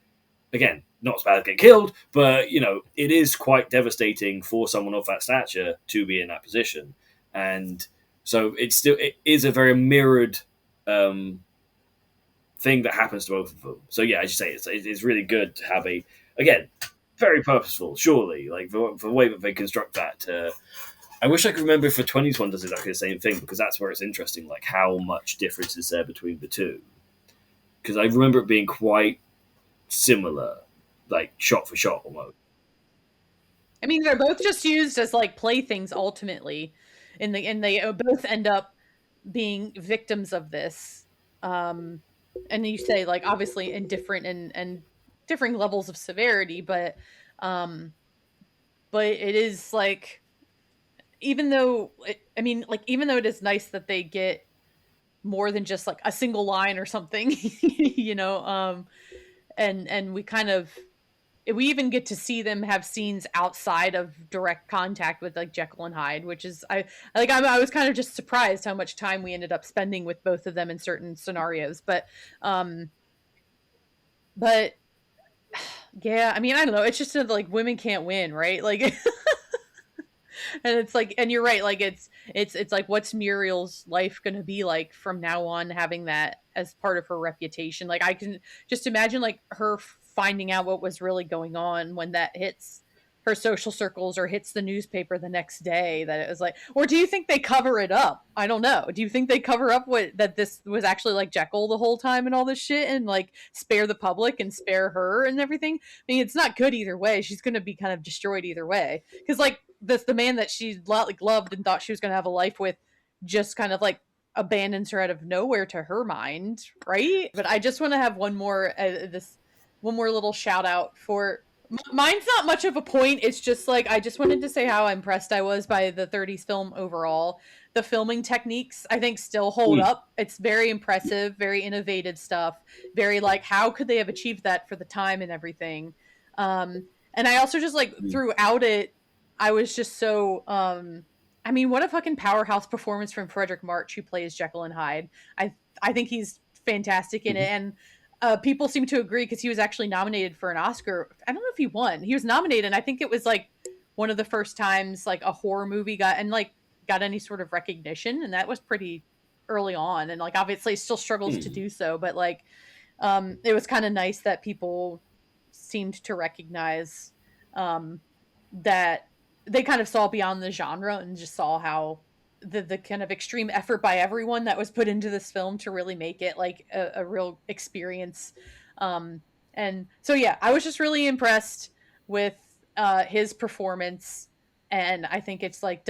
S1: again, not as bad as getting killed, but it is quite devastating for someone of that stature to be in that position, and so it is a very mirrored um, thing that happens to both of them. So yeah, as you say, it's really good to have a, again, very purposeful. Surely, like the way that they construct that. I wish I could remember if the 20s one does exactly the same thing, because that's where it's interesting, like how much difference is there between the two. Because I remember it being quite similar, like shot for shot almost.
S2: I mean, they're both just used as like playthings ultimately, and they both end up being victims of this. Um, and you say like obviously in different and differing levels of severity, um, but it is like I mean, like even though it is nice that they get more than just like a single line or something, and we even get to see them have scenes outside of direct contact with like Jekyll and Hyde, which is I was kind of just surprised how much time we ended up spending with both of them in certain scenarios, um but yeah, I mean, I don't know, it's just that like women can't win, right? Like and it's like, and you're right, like it's like what's Muriel's life going to be like from now on, having that as part of her reputation. Like I can just imagine like her finding out what was really going on when that hits her social circles or hits the newspaper the next day, that it was like, or do you think they cover it up? I don't know, do you think they cover up what that this was actually like Jekyll the whole time and all this shit, and like spare the public and spare her and everything? I mean, it's not good either way, she's going to be kind of destroyed either way, because like the man that she like loved and thought she was going to have a life with just kind of like abandons her out of nowhere to her mind, right? But I just want to have one more little shout out for mine's not much of a point. It's just like I just wanted to say how impressed I was by the 30s film overall. The filming techniques I think still hold
S1: Mm.
S2: up. It's very impressive, very innovative stuff. Very like how could they have achieved that for the time and everything. And I also just like
S1: Mm.
S2: throughout it I was just so I mean, what a fucking powerhouse performance from Frederick March, who plays Jekyll and Hyde. I think he's fantastic in it,
S1: Mhm.
S2: and people seem to agree because he was actually nominated for an Oscar. I don't know if he won. He was nominated, and I think it was like one of the first times like a horror movie got any sort of recognition, and that was pretty early on. And like obviously still struggles to
S1: Mm.
S2: do so, but like it was kind of nice that people seemed to recognize um, that they kind of saw beyond the genre and just saw how the kind of extreme effort by everyone that was put into this film to really make it like a real experience. Um, and so yeah, I was just really impressed with his performance, and I think it's like it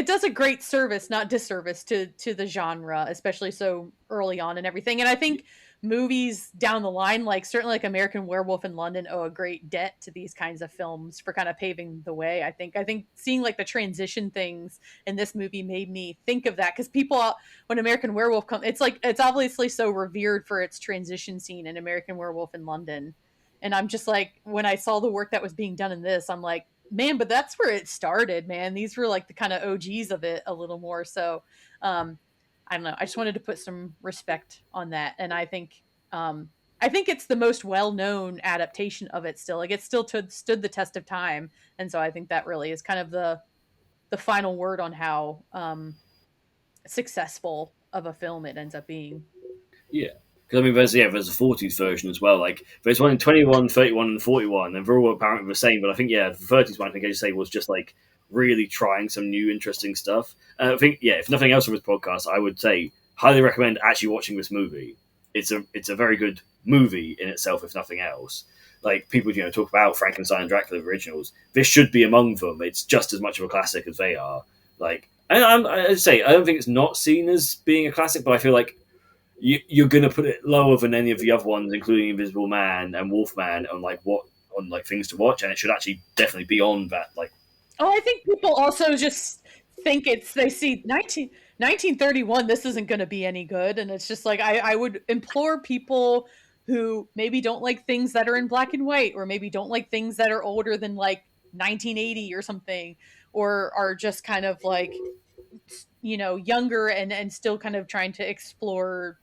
S2: does a great service, not disservice, to the genre, especially so early on and everything. And I think movies down the line, like certainly like American Werewolf in London, owe a great debt to these kinds of films for kind of paving the way. I think seeing like the transition things in this movie made me think of that, because people, when American Werewolf comes, it's like it's obviously so revered for its transition scene in American Werewolf in London, and I'm just like, when I saw the work that was being done in this, I'm like, man, but that's where it started, man. These were like the kind of OGs of it a little more. So um I don't know. I just wanted to put some respect on that, and um, I think it's the most well-known adaptation of it. Still, like it still stood the test of time, and so I think that really is kind of the final word on how successful of a film it ends up being.
S1: Yeah. Because I mean, there's a 40s version as well. Like there's one in 21, 31, and 41, and they're all apparently the same. But I think the 30s one, I think I just say was just like really trying some new interesting stuff. I think if nothing else from this podcast, I would say highly recommend actually watching this movie. It's a very good movie in itself, if nothing else. Like people talk about Frankenstein and Dracula originals. This should be among them. It's just as much of a classic as they are. Like, and I say I don't think it's not seen as being a classic, but I feel like you're going to put it lower than any of the other ones, including Invisible Man and Wolfman, on like things to watch, and it should actually definitely be on that. Like,
S2: Oh, I think people also just think they see 1931. This isn't going to be any good, and it's just like I would implore people who maybe don't like things that are in black and white, or maybe don't like things that are older than like 1980 or something, or are just kind of like younger and still kind of trying to explore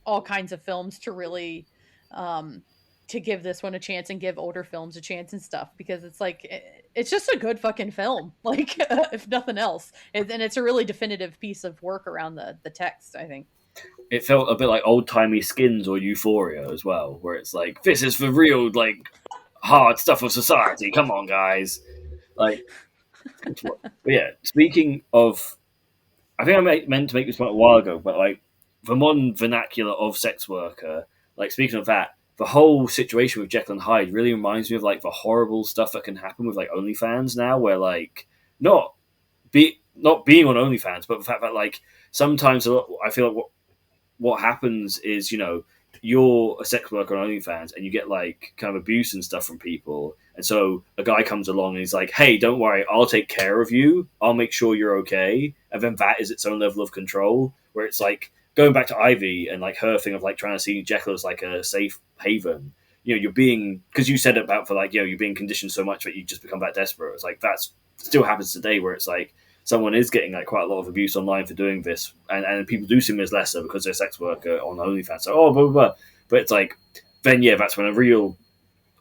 S2: all kinds of films to really um to give this one a chance and give older films a chance and stuff, because it's like it's just a good fucking film, like if nothing else, and it's a really definitive piece of work around the text, I think.
S1: It felt a bit like old timey Skins or Euphoria as well, where it's like this is for real, like hard stuff of society. Come on, guys. Like, but yeah. Speaking of, I think meant to make this point a while ago, but like the modern vernacular of sex worker. Like speaking of that, the whole situation with Jekyll and Hyde really reminds me of like the horrible stuff that can happen with like OnlyFans now, where like not not being on OnlyFans, but the fact that like sometimes I feel like what happens is, you're a sex worker on OnlyFans and you get like kind of abuse and stuff from people. And so a guy comes along and he's like, hey, don't worry, I'll take care of you. I'll make sure you're okay. And then that is its own level of control, where it's like going back to Ivy and like her thing of like trying to see Jekyll as like a safe haven. You're being, because you said about for like, you're being conditioned so much that you just become that desperate. It's like that's still happens today, where it's like someone is getting like quite a lot of abuse online for doing this, and people do see them as lesser because they're a sex worker on OnlyFans. So blah blah blah. But it's like then that's when a real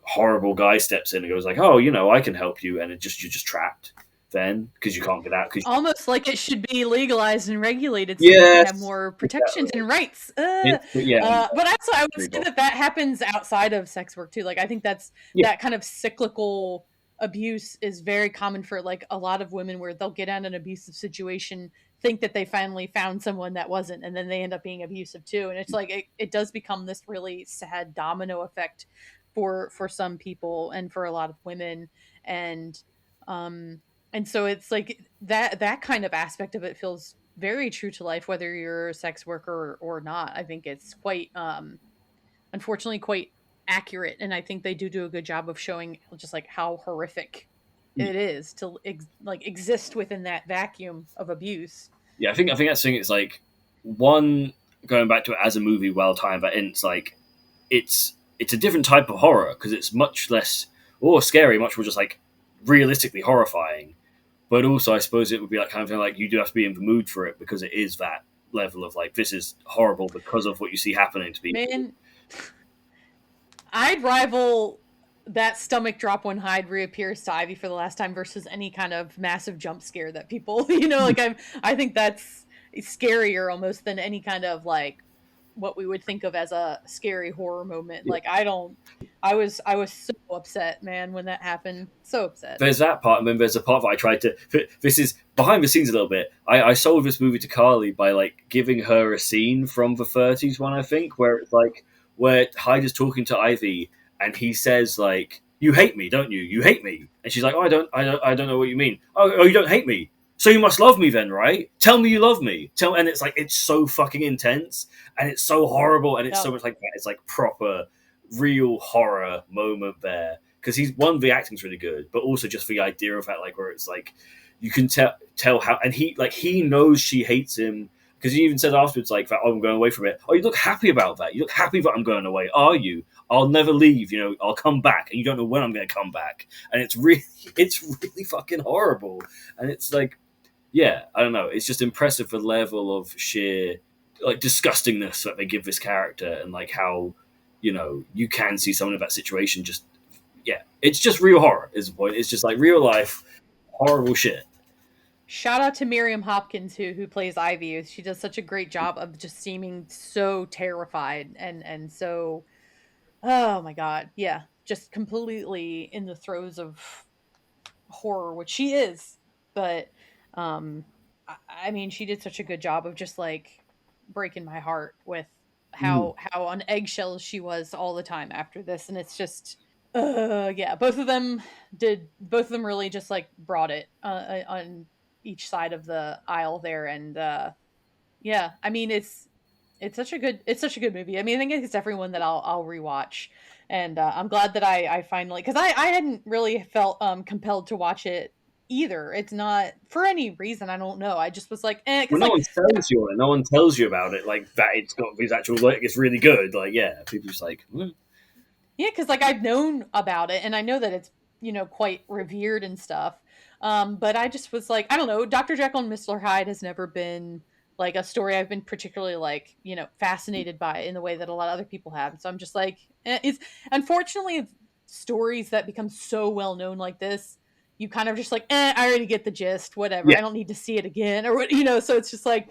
S1: horrible guy steps in and goes like, oh, I can help you, and you're just trapped then because you can't get out. Cause
S2: Almost like it should be legalized and regulated so we can have
S1: yes,
S2: more protections and rights.
S1: yeah,
S2: But also, I would say that happens outside of sex work too. Like, I think
S1: yeah,
S2: that kind of cyclical abuse is very common for like a lot of women, where they'll get out an abusive situation, think that they finally found someone that wasn't, and then they end up being abusive too. And it's like it does become this really sad domino effect for some people and for a lot of women. And um and so it's like that kind of aspect of it feels very true to life, whether you're a sex worker or not. I think it's quite unfortunately quite accurate, and I think they do a good job of showing just like how horrific it is to like exist within that vacuum of abuse.
S1: yeah. I think that's the thing. It's like one going back to it as a movie, well timed, but it's like it's a different type of horror because it's much less or scary, much more just like realistically horrifying. But also, I suppose it would be like kind of thing like you do have to be in the mood for it because it is that level of like this is horrible because of what you see happening to people.
S2: Man, I'd rival that stomach drop when Hyde reappears to Ivy for the last time versus any kind of massive jump scare that people, like I think that's scarier almost than any kind of like what we would think of as a scary horror moment. Like I was so upset, man, when that happened. So upset.
S1: There's that part, and then there's a part that I tried to. This is behind the scenes a little bit. I sold this movie to Carly by like giving her a scene from the '30s one, I think, where it's like where Hyde is talking to Ivy, and he says like, "You hate me, don't you? You hate me," and she's like, "Oh, I don't know what you mean. Oh, you don't hate me." So you must love me then, right? Tell me you love me. And it's like it's so fucking intense, and it's so horrible, and it's so much like that. It's like proper, real horror moment there because the acting's really good, but also just the idea of that, like where it's like you can tell how, and he knows she hates him because he even said afterwards like that. Oh, I'm going away from it. Oh, you look happy about that. You look happy that I'm going away. Are you? I'll never leave. I'll come back, and you don't know when I'm going to come back. And it's really fucking horrible. And it's like, yeah, I don't know. It's just impressive the level of sheer like disgustingness that they give this character, and like how you can see someone in that situation just it's just real horror is the point. It's just like real life horrible shit.
S2: Shout out to Miriam Hopkins who plays Ivy. She does such a great job of just seeming so terrified and so, oh my god, yeah, just completely in the throes of horror, which she is. But I mean, she did such a good job of just like breaking my heart with
S1: Mm.
S2: how on eggshells she was all the time after this. And it's just yeah, both of them really just like brought it on each side of the aisle there. And yeah, I mean, it's such a good movie. I mean, I think it's definitely one that I'll rewatch. And I'm glad that I finally, because I hadn't really felt compelled to watch it either. It's not for any reason, I don't know. I just was like,
S1: Well,
S2: because like
S1: no one tells you about it like that. It's got these actual like it's really good. Like yeah, people just like
S2: yeah, because like I've known about it and I know that it's quite revered and stuff. But I just was like, I don't know. Dr. Jekyll and Mr. Hyde has never been like a story I've been particularly like, fascinated by in the way that a lot of other people have. So I'm just like, it's unfortunately stories that become so well known like this, you kind of just like, I already get the gist, whatever.
S1: Yeah.
S2: I don't need to see it again or what, so it's just like,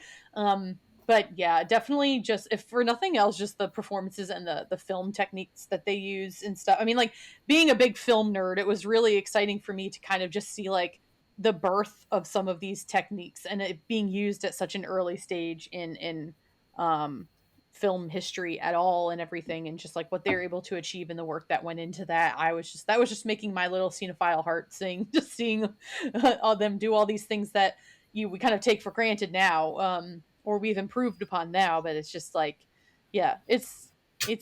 S2: but yeah, definitely just if for nothing else, just the performances and the film techniques that they use and stuff. I mean, like being a big film nerd, it was really exciting for me to kind of just see like the birth of some of these techniques and it being used at such an early stage in um film history at all and everything, and just like what they were able to achieve and the work that went into that. That was just making my little cinephile heart sing, just seeing all them do all these things that we kind of take for granted now, or we've improved upon now, but it's just like, yeah, it's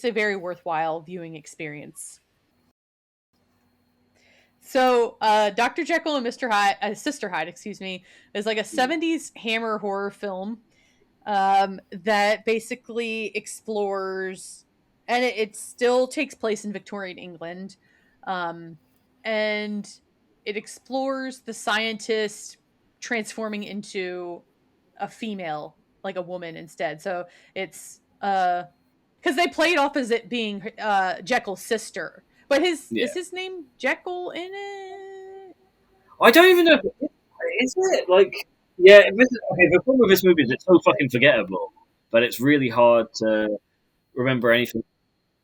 S2: a very worthwhile viewing experience. So, Dr. Jekyll and Mr. Hyde, Sister Hyde, excuse me, is like a 70s Hammer horror film, that basically explores, and it still takes place in Victorian England, um, and it explores the scientist transforming into a female, like a woman instead. So it's because they play it off as it being Jekyll's sister, but
S1: Yeah.
S2: his name Jekyll in it?
S1: I don't even know. Is it like? Yeah. Okay. The problem with this movie is it's so fucking forgettable, but it's really hard to remember anything.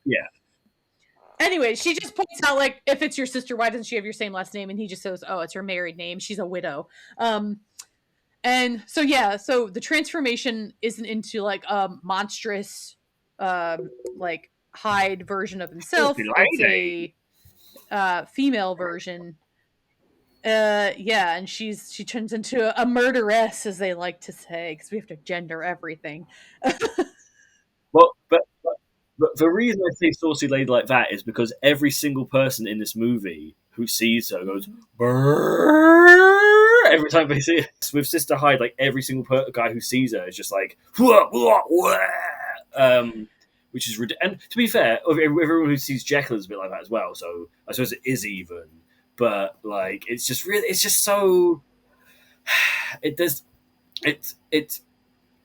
S1: Yeah.
S2: Anyway, she just points out like, if it's your sister, why doesn't she have your same last name? And he just says, oh, it's her married name. She's a widow. And so yeah, so the transformation isn't into like a monstrous, like Hyde version of
S1: Filthy
S2: himself. It's
S1: lady.
S2: a female version. Yeah, and she turns into a murderess, as they like to say, because we have to gender everything.
S1: Well, but the reason I say saucy lady like that is because every single person in this movie who sees her goes brrrr every time they see it. With Sister Hyde, like every single guy who sees her is just like wah, wah, wah, which is and to be fair, everyone who sees Jekyll is a bit like that as well. So I suppose it is even, but like it's just really, it's just so it does it's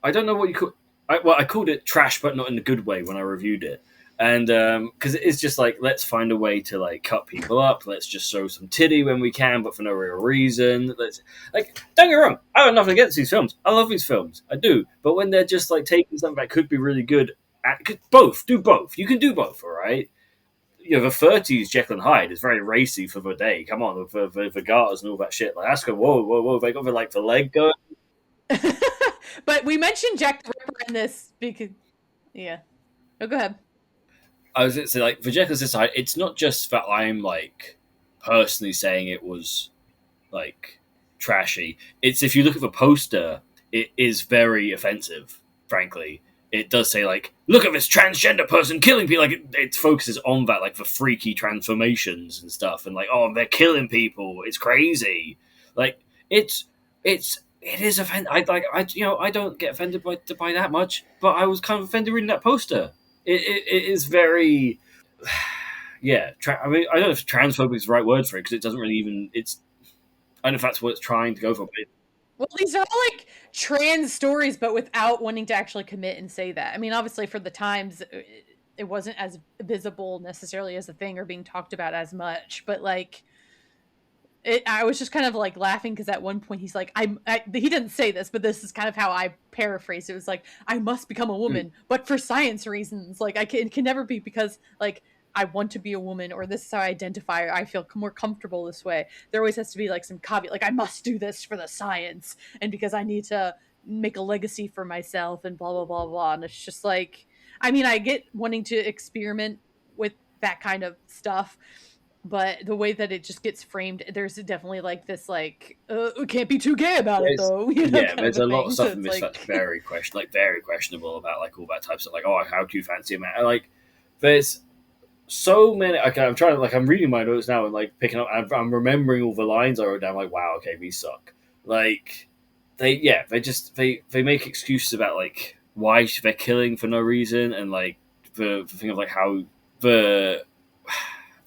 S1: I don't know what you call. I called it trash, but not in a good way when I reviewed it, and because it is just like let's find a way to like cut people up. Let's just show some titty when we can, but for no real reason. Let's like don't get me wrong. I have nothing against these films. I love these films. I do. But when they're just like taking something that could be really good, both do both. You can do both. All right. You know, the 30s Jekyll and Hyde is very racy for the day. Come on, the garters and all that shit. Like, that's go, whoa, whoa, whoa. They got the leg going.
S2: But we mentioned Jack the Ripper in this because, yeah. Oh, go ahead.
S1: I was going to say, like, for Jekyll's Society, it's not just that I'm, like, personally saying it was, like, trashy. It's if you look at the poster, it is very offensive, frankly. It does say, like, look at this transgender person killing people. Like, it focuses on that, like, the freaky transformations and stuff. And, like, oh, they're killing people. It's crazy. Like, it is offended. I don't get offended by that much, but I was kind of offended reading that poster. It is very, yeah. I mean, I don't know if transphobic is the right word for it because it doesn't really even. I don't know if that's what it's trying to go for. But
S2: Well, these are all like trans stories, but without wanting to actually commit and say that. I mean, obviously, for the times, it wasn't as visible necessarily as a thing or being talked about as much. But like, I was just kind of like laughing because at one point he's like, he didn't say this, but this is kind of how I paraphrased it. It was like, I must become a
S1: mm,
S2: woman, but for science reasons. Like, it can never be because like I want to be a woman or this is how I identify or I feel more comfortable this way. There always has to be like some caveat, like I must do this for the science and because I need to make a legacy for myself and blah blah blah blah. And it's just like, I mean, I get wanting to experiment with that kind of stuff, but the way that it just gets framed, there's definitely like this like we can't be too gay about it
S1: there's
S2: though,
S1: yeah,
S2: kind of
S1: there's
S2: a
S1: a lot of
S2: thing. So
S1: stuff in
S2: it's
S1: this that's
S2: like
S1: very questionable about like all that types of like how do you fancy a man? Like there's so many. Okay, I'm trying to like I'm reading my notes now and like picking up. I'm remembering all the lines I wrote down. Like wow, okay, these suck. Like they make excuses about like why they're killing for no reason and like the thing of like how the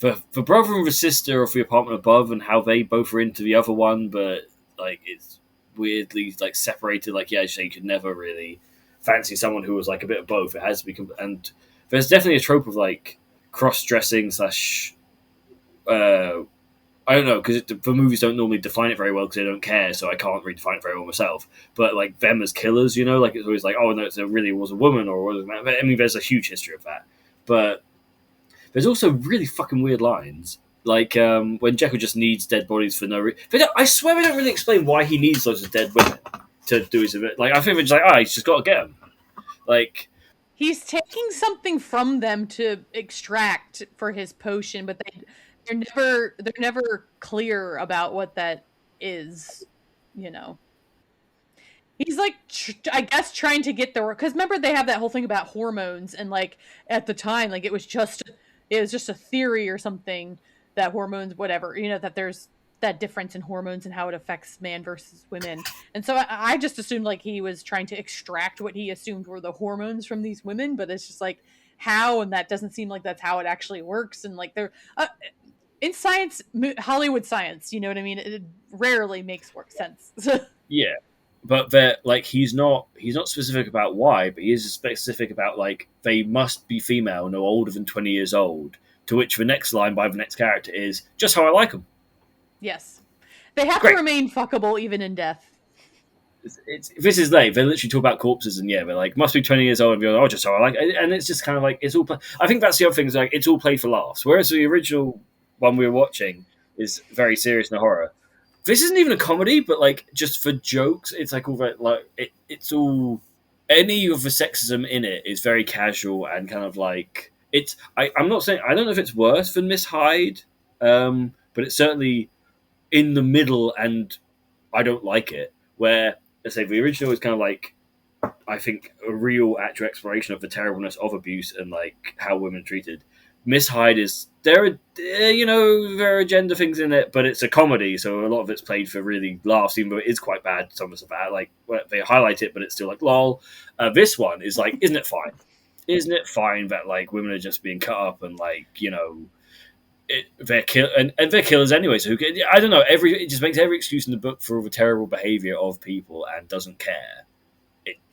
S1: the brother and the sister of the apartment above and how they both are into the other one, but like it's weirdly like separated. Like yeah, so you could never really fancy someone who was like a bit of both. It has to be, and there's definitely a trope of like cross dressing slash. I don't know because the movies don't normally define it very well because they don't care, so I can't really define it very well myself. But like them as killers, you know, like it's always like, oh no, it really was a woman or was a man. I mean, there's a huge history of that, but there's also really fucking weird lines. Like when Jekyll just needs dead bodies for no reason. I swear they don't really explain why he needs loads of dead women to do his event. Like I think they're just like, he's just got to get them. Like
S2: He's taking something from them to extract for his potion, but they're never clear about what that is, you know. He's like, I guess, trying to get the because remember they have that whole thing about hormones, and like at the time, like it was just a theory or something that hormones, whatever, that there's that difference in hormones and how it affects man versus women. And so I just assumed like he was trying to extract what he assumed were the hormones from these women, but it's just like how, and that doesn't seem like that's how it actually works. And like they're in science, Hollywood science, you know what I mean? It rarely makes work sense.
S1: yeah, but they're like he's not specific about why, but he is specific about like they must be female, no older than 20 years old. To which the next line by the next character is just how I like them.
S2: Yes. They have to
S1: Great.
S2: remain fuckable even in death.
S1: This is late. They literally talk about corpses, and yeah, they're like must be 20 years old, and you're like, oh, just how I like it. And it's just kind of like it's all. I think that's the other thing is like it's all played for laughs. Whereas the original one we were watching is very serious and horror. This isn't even a comedy, but like just for jokes, it's like all very, like it's all any of the sexism in it is very casual and kind of like it's. I'm not saying I don't know if it's worse than Miss Hyde, but it's certainly in the middle, and I don't like it. Where let's say the original is kind of like I think a real actual exploration of the terribleness of abuse and like how women are treated. Miss Hyde is there are there are gender things in it, but it's a comedy, so a lot of it's played for really laughs, even though it is quite bad. Some of that like they highlight it, but it's still like lol. This one is like, isn't it fine? Isn't it fine that like women are just being cut up and like they're and they're killers anyway. So I don't know. It just makes every excuse in the book for all the terrible behavior of people and doesn't care.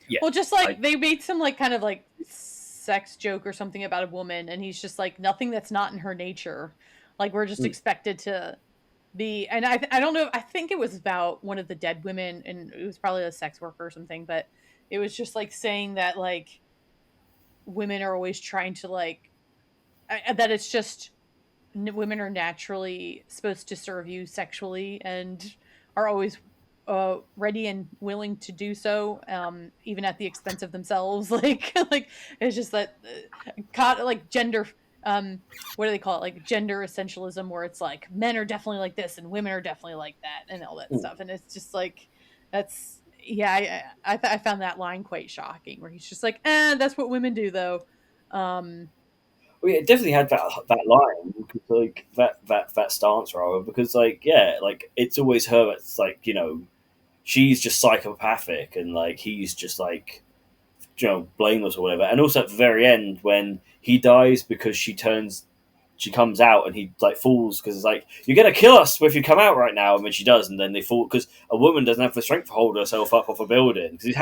S1: Yeah.
S2: Well, just like they made some like kind of like sex joke or something about a woman, and he's just like nothing that's not in her nature. Like we're just expected to be, and I don't know. I think it was about one of the dead women, and it was probably a sex worker or something. But it was just like saying that like women are always trying to like that it's just women are naturally supposed to serve you sexually and are always ready and willing to do so, even at the expense of themselves. Like it's just that like gender. What do they call it? Like gender essentialism, where it's like men are definitely like this and women are definitely like that and all that stuff. And it's just like that's yeah. I found that line quite shocking, where he's just like, that's what women do, though.
S1: Well, yeah, it definitely had that line because like that stance rather because like yeah like it's always her that's like she's just psychopathic and like he's just like blameless or whatever. And also at the very end when he dies because she comes out and he like falls because it's like you're gonna kill us if you come out right now, and when she does, and then they fall because a woman doesn't have the strength to hold herself up off a building because he's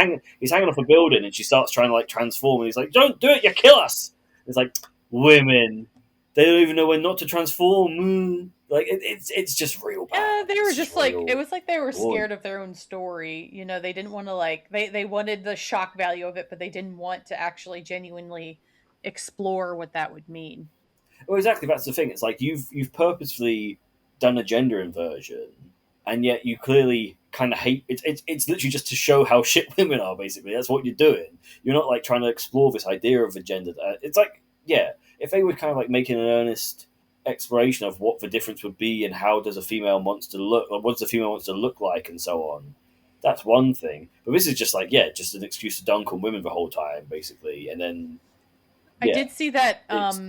S1: hanging off a building and she starts trying to like transform and he's like, don't do it, you kill us. It's like women, they don't even know when not to transform. Like it's just real bad.
S2: Yeah, they were
S1: It's
S2: just like
S1: real
S2: it was like they were
S1: boring.
S2: scared of their own story. They didn't want to like they wanted the shock value of it, but they didn't want to actually genuinely explore what that would mean.
S1: Well, exactly. That's the thing. It's like you've purposefully done a gender inversion, and yet you clearly kind of hate. It's literally just to show how shit women are. Basically, that's what you're doing. You're not like trying to explore this idea of a gender. It's like yeah, if they were kind of like making an earnest exploration of what the difference would be and how does a female monster look, or what does a female monster look like, and so on. That's one thing. But this is just like yeah, just an excuse to dunk on women the whole time, basically, and then
S2: I
S1: yeah,
S2: did see that
S1: it's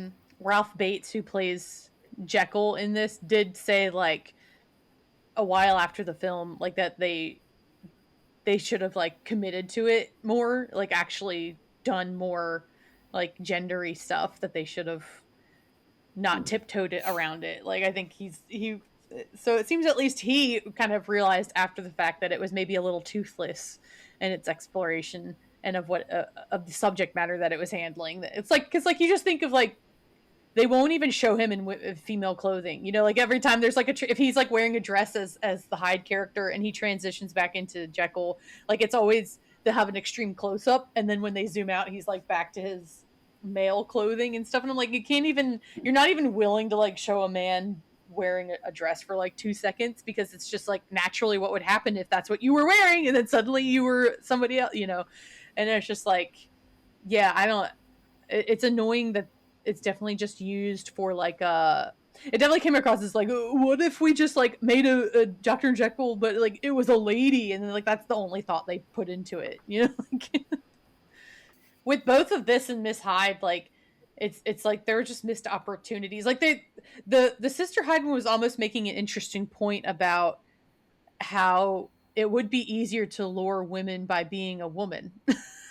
S2: Ralph Bates, who plays Jekyll in this, did say like a while after the film, like that they should have like committed to it more, like actually done more like gendery stuff, that they should have not tiptoed it around it. Like I think he So it seems at least he kind of realized after the fact that it was maybe a little toothless in its exploration and of what of the subject matter that it was handling. It's like because like you just think of like they won't even show him in female clothing. You know, like every time there's like if he's like wearing a dress as the Hyde character and he transitions back into Jekyll, like it's always they have an extreme close up, and then when they zoom out, he's like back to his male clothing and stuff. And I'm like, you can't even, you're not even willing to like show a man wearing a dress for like 2 seconds because it's just like naturally what would happen if that's what you were wearing, and then suddenly you were somebody else, you know. And it's just like, yeah, I don't. It's annoying that it's definitely just used for like it definitely came across as like what if we just like made a Dr. Jekyll but like it was a lady, and then like that's the only thought they put into it, you know. Like, with both of this and Miss Hyde, like it's like there were just missed opportunities. Like the Sister Hyde one was almost making an interesting point about how it would be easier to lure women by being a woman.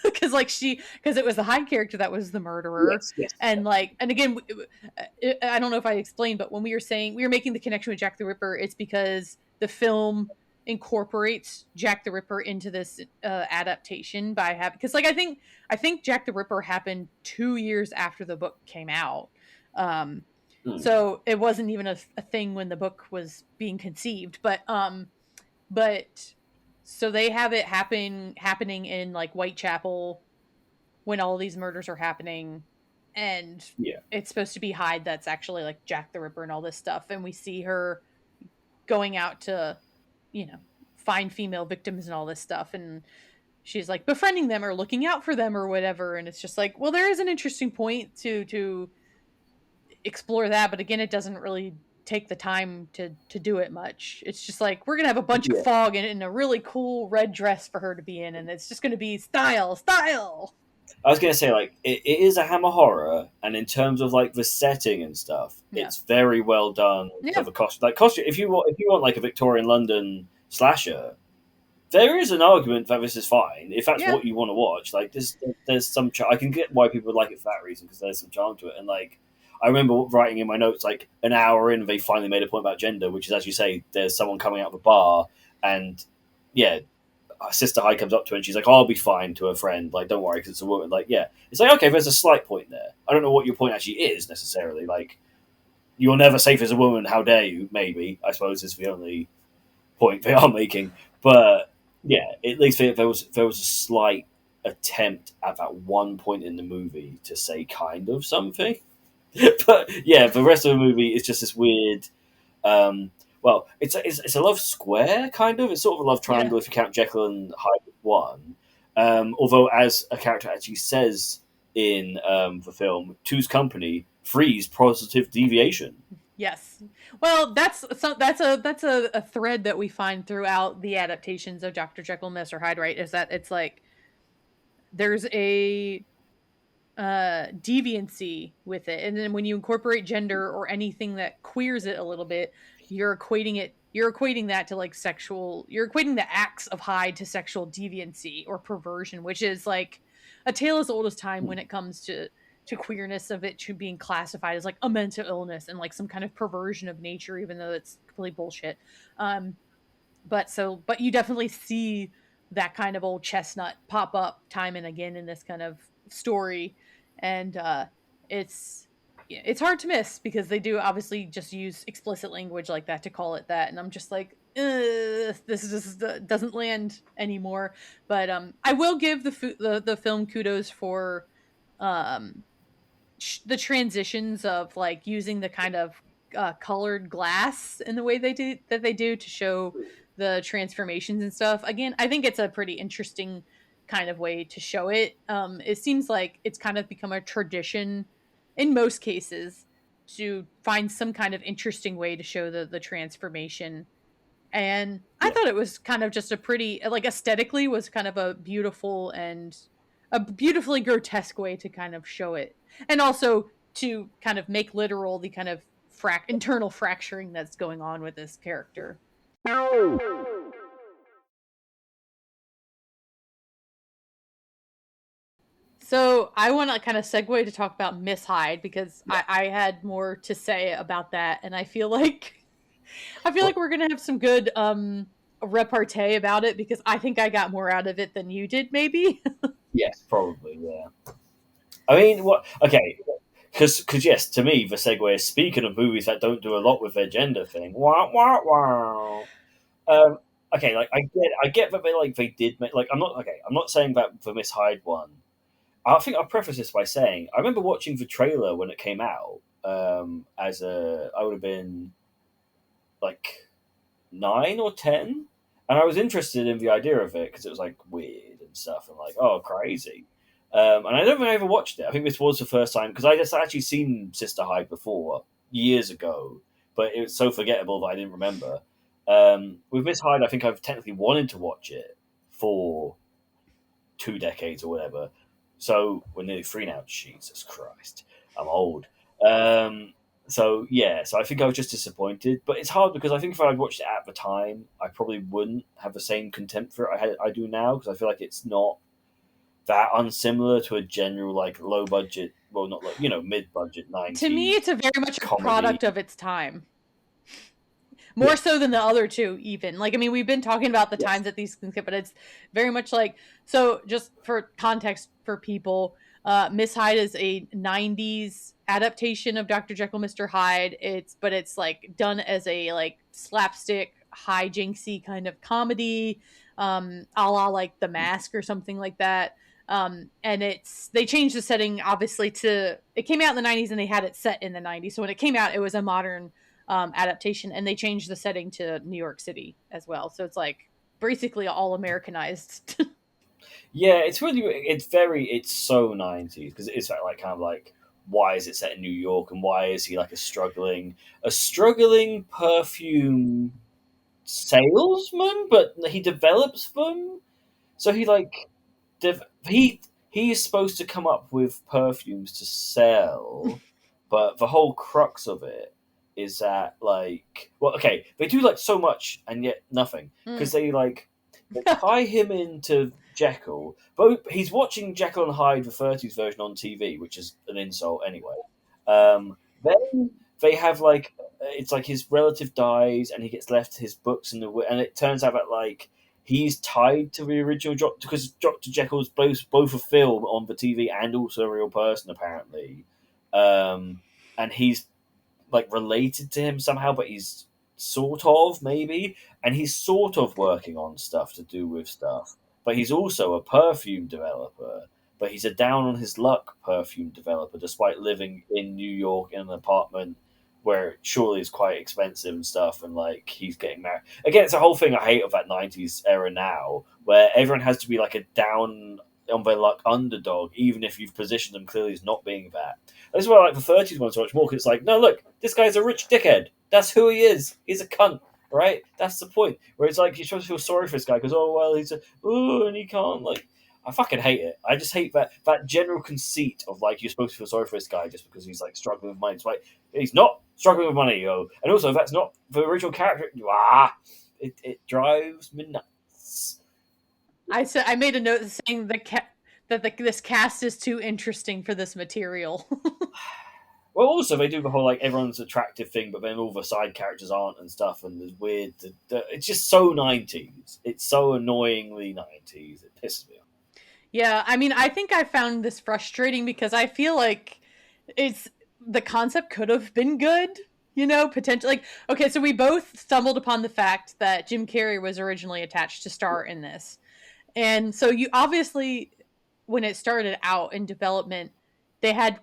S2: Because like because it was the Hyde character that was the murderer.
S1: Yes, yes.
S2: And like, and again, I don't know if I explained, but when we were saying we were making the connection with Jack the Ripper, it's because the film incorporates Jack the Ripper into this adaptation by having, because like I think Jack the Ripper happened 2 years after the book came out. um so it wasn't even a thing when the book was being conceived, but so they have it happening in like Whitechapel when all these murders are happening, and
S1: Yeah.
S2: it's supposed to be Hyde that's actually like Jack the Ripper and all this stuff, and we see her going out to, you know, find female victims and all this stuff, and she's like befriending them or looking out for them or whatever, and it's just like, well, there is an interesting point to explore that, but again, it doesn't really take the time to do it much. It's just like we're gonna have a bunch of
S1: Yeah.
S2: fog and a really cool red dress for her to be in, and it's just gonna be style.
S1: I was gonna say like it is a Hammer horror, and in terms of like the setting and stuff,
S2: Yeah,
S1: it's very well done for
S2: yeah,
S1: the costume. Like costume, if you want like a Victorian London slasher, there is an argument that this is fine if that's
S2: yeah,
S1: what you want to watch. Like there's some I can get why people would like it for that reason because there's some charm to it. And like I remember writing in my notes like an hour in, they finally made a point about gender, which is as you say, there's someone coming out of a bar and yeah, Sister High comes up to her and she's like, oh, "I'll be fine" to her friend. Like, don't worry, because it's a woman. Like, yeah, it's like okay, there's a slight point there. I don't know what your point actually is necessarily. Like, you're never safe as a woman. How dare you? Maybe I suppose is the only point they are making. But yeah, at least there was a slight attempt at that one point in the movie to say kind of something. But yeah, the rest of the movie is just this weird. Um, well, it's a love square kind of. It's sort of a love
S2: yeah.
S1: triangle if you count Jekyll and Hyde as one. Although, as a character actually says in the film, two's company frees positive deviation.
S2: Yes. Well, that's a thread that we find throughout the adaptations of Dr. Jekyll and Mr. Hyde, right? Is that it's like there's a deviancy with it, and then when you incorporate gender or anything that queers it a little bit, you're equating that to like sexual, you're equating the acts of Hyde to sexual deviancy or perversion, which is like a tale as old as time when it comes to queerness, of it to being classified as like a mental illness and like some kind of perversion of nature, even though it's complete bullshit. um but you definitely see that kind of old chestnut pop up time and again in this kind of story, and it's it's hard to miss because they do obviously just use explicit language like that to call it that, and I'm just like, this just doesn't land anymore. But I will give the film kudos for um the transitions of like using the kind of colored glass in the way they do to show the transformations and stuff. Again, I think it's a pretty interesting kind of way to show it. It seems like it's kind of become a tradition in most cases to find some kind of interesting way to show the transformation, and I
S1: Yeah,
S2: thought it was kind of just a pretty, like, aesthetically was kind of a beautifully grotesque way to kind of show it, and also to kind of make literal the kind of internal fracturing that's going on with this character. So I want to kind of segue to talk about Miss Hyde because
S1: yeah.
S2: I had more to say about that, and I feel like I feel like we're gonna have some good repartee about it because I think I got more out of it than you did, maybe.
S1: Yes, probably. Yeah. I mean, what? Okay, because yes, to me, the segue is speaking of movies that don't do a lot with their gender thing. Wow, wow, wow. Um, okay, like I get that they did make like I'm not okay. I'm not saying that the Miss Hyde one. I think I'll preface this by saying I remember watching the trailer when it came out. As a I would have been like 9 or 10, and I was interested in the idea of it because it was like weird and stuff, and like oh crazy. And I don't think I ever watched it. I think this was the first time because I just actually seen Sister Hyde before years ago, but it was so forgettable that I didn't remember. With Miss Hyde, I think I've technically wanted to watch it for 2 decades or whatever. So we're nearly three now. Jesus Christ, I'm old. Um, so yeah, so I think I was just disappointed. But it's hard because I think if I'd watched it at the time, I probably wouldn't have the same contempt for it I do now because I feel like it's not that unsimilar to a general like low budget, well not like mid budget
S2: To me,
S1: '90s
S2: it's a very much a
S1: comedy.
S2: product of its time. More
S1: Yes,
S2: so than the other two, even. Like, I mean, we've been talking about the
S1: yes,
S2: times that these things get, but it's very much like, so just for context for people, Miss Hyde is a 90s adaptation of Dr. Jekyll, Mr. Hyde. But it's like done as a like slapstick, hijinksy kind of comedy, a la like The Mask or something like that. And they changed the setting obviously it came out in the 90s and they had it set in the 90s. So when it came out, it was a modern adaptation, and they changed the setting to New York City as well. So it's like basically all Americanized.
S1: yeah. It's so '90s because it's like kind of like why is it set in New York and why is he like a struggling perfume salesman, but he develops them. So he like he is supposed to come up with perfumes to sell, but the whole crux of it is that like well okay they do like so much and yet nothing
S2: Mm.
S1: because they tie him into Jekyll, but he's watching Jekyll and Hyde the '30s version on TV, which is an insult anyway. Then they have like it's like his relative dies and he gets left his books in and it turns out that like he's tied to the original Doctor because Doctor Jekyll's both a film on the TV and also a real person apparently, and he's like related to him somehow, but he's sort of maybe, and he's sort of working on stuff to do with stuff, but he's also a perfume developer. But he's a down on his luck perfume developer, despite living in New York in an apartment where it surely is quite expensive and stuff. And like he's getting married again. It's a whole thing I hate of that '90s era now, where everyone has to be like a down on their luck underdog, even if you've positioned them clearly as not being that. This is why I like the '30s one so much more because it's like, no, look, this guy's a rich dickhead. That's who he is. He's a cunt, right? That's the point. Where it's like you're supposed to feel sorry for this guy because and he can't like. I fucking hate it. I just hate that general conceit of like you're supposed to feel sorry for this guy just because he's like struggling with money. It's like he's not struggling with money, yo. And also, if that's not the original character, it drives me nuts.
S2: I made a note saying this cast is too interesting for this material.
S1: Well, also they do the whole like everyone's attractive thing, but then all the side characters aren't and stuff, and there's weird. It's just so '90s. It's so annoyingly '90s. It pisses me off.
S2: Yeah, I mean, I think I found this frustrating because I feel like it's the concept could have been good, potentially. Like, okay, so we both stumbled upon the fact that Jim Carrey was originally attached to star in this. And so you obviously, when it started out in development, they had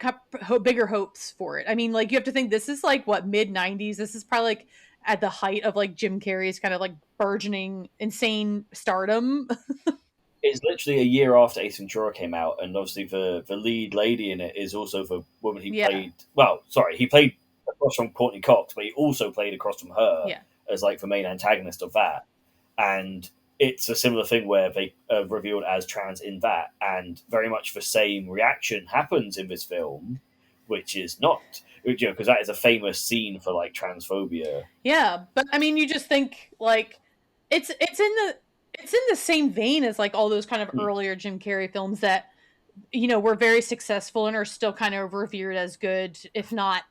S2: bigger hopes for it. I mean, like, you have to think this is like what, mid 90s? This is probably like at the height of like Jim Carrey's kind of like burgeoning insane stardom.
S1: It's literally a year after Ace Ventura came out, and obviously the lead lady in it is also the woman he
S2: Yeah.
S1: played. Well, sorry, he played across from Courtney Cox, but he also played across from her
S2: Yeah.
S1: as like the main antagonist of that. And it's a similar thing where they are revealed as trans in that, and very much the same reaction happens in this film, which is not because that is a famous scene for like transphobia.
S2: Yeah, but I mean, you just think like it's in the same vein as like all those kind of
S1: Hmm.
S2: earlier Jim Carrey films that were very successful and are still kind of revered as good, if not.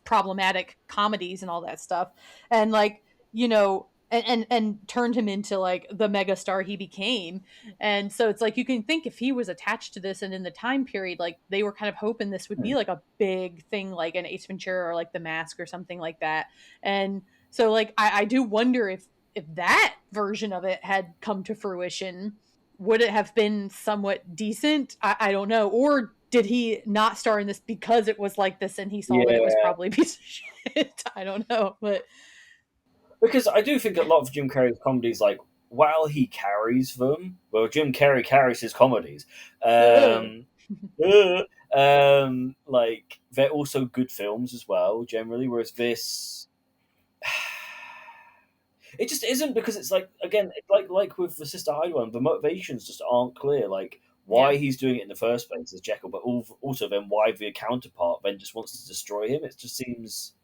S2: problematic comedies and all that stuff, and like you know and turned him into like the megastar he became. And so it's like you can think if he was attached to this and in the time period, like they were kind of hoping this would be
S1: Hmm.
S2: like a big thing like an Ace Ventura or like The Mask or something like that. And so like I do wonder if that version of it had come to fruition, would it have been somewhat decent? I don't know. Or did he not star in this because it was like this and he saw that it was
S1: Yeah,
S2: probably a piece of shit? I don't know. But
S1: because I do think a lot of Jim Carrey's comedies, like while he carries them, well, Jim Carrey carries his comedies.
S2: ugh.
S1: Um, like they're also good films as well, generally. Whereas this, it just isn't because it's like again, like with the Sister Hyde one, the motivations just aren't clear. Like
S2: Yeah.
S1: why he's doing it in the first place as Jekyll, but also then why the counterpart then just wants to destroy him. It just seems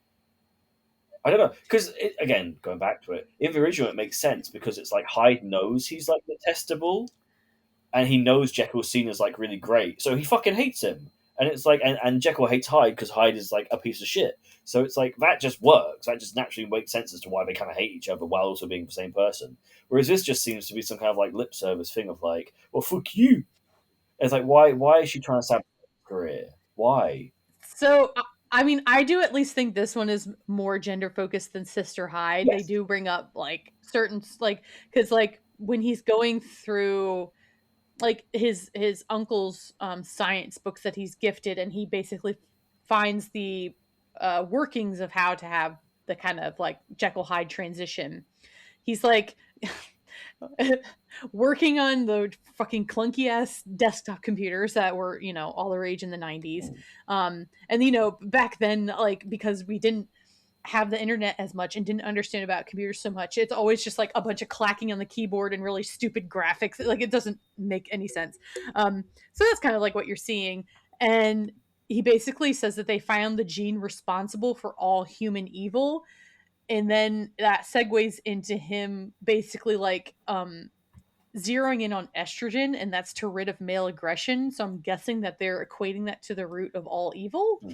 S1: I don't know because again, going back to it, in the original it makes sense because it's like Hyde knows he's like detestable, and he knows Jekyll's seen as like really great, so he fucking hates him. And it's like, and Jekyll hates Hyde because Hyde is like a piece of shit. So it's like that just works. That just naturally makes sense as to why they kind of hate each other while also being the same person. Whereas this just seems to be some kind of like lip service thing of like, well, fuck you. And it's like, why is she trying to sabotage his career? Why?
S2: So I mean, I do at least think this one is more gender focused than Sister Hyde. They
S1: Yes.
S2: do bring up like certain like because like when he's going through like his uncle's science books that he's gifted, and he basically finds the workings of how to have the kind of like Jekyll Hyde transition. He's like working on the fucking clunky ass desktop computers that were, all the rage in the 90s. And, back then, like, because we didn't have the internet as much and didn't understand about computers so much, it's always just like a bunch of clacking on the keyboard and really stupid graphics. Like, it doesn't make any sense. So that's kind of like what you're seeing. And he basically says that they found the gene responsible for all human evil, and then that segues into him basically like zeroing in on estrogen, and that's to rid of male aggression. So I'm guessing that they're equating that to the root of all evil,
S1: Hmm.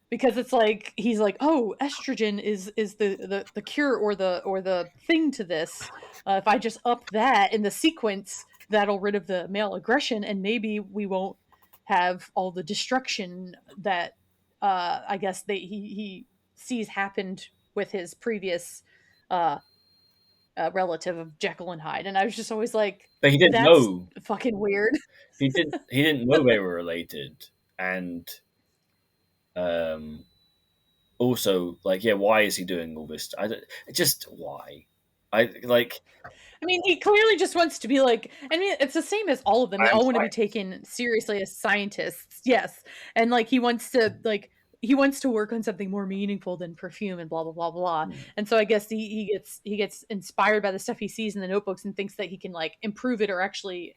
S2: because it's like he's like, oh, estrogen is the cure or the thing to this. If I just up that in the sequence, that'll rid of the male aggression, and maybe we won't have all the destruction that I guess he sees happened with his previous uh, relative of Jekyll and Hyde. And I was just always like,
S1: But he didn't
S2: that's
S1: know.
S2: fucking weird.
S1: He didn't know they were related. And um, also, like, yeah, why is he doing all this? I don't, just why? I like.
S2: I mean, he clearly just wants to be like, I mean, it's the same as all of them. They
S1: I'm
S2: all want to be
S1: fine.
S2: taken seriously as scientists. Yes. And like he wants to work on something more meaningful than perfume and blah blah blah blah.
S1: Hmm.
S2: And so I guess he gets inspired by the stuff he sees in the notebooks and thinks that he can like improve it or actually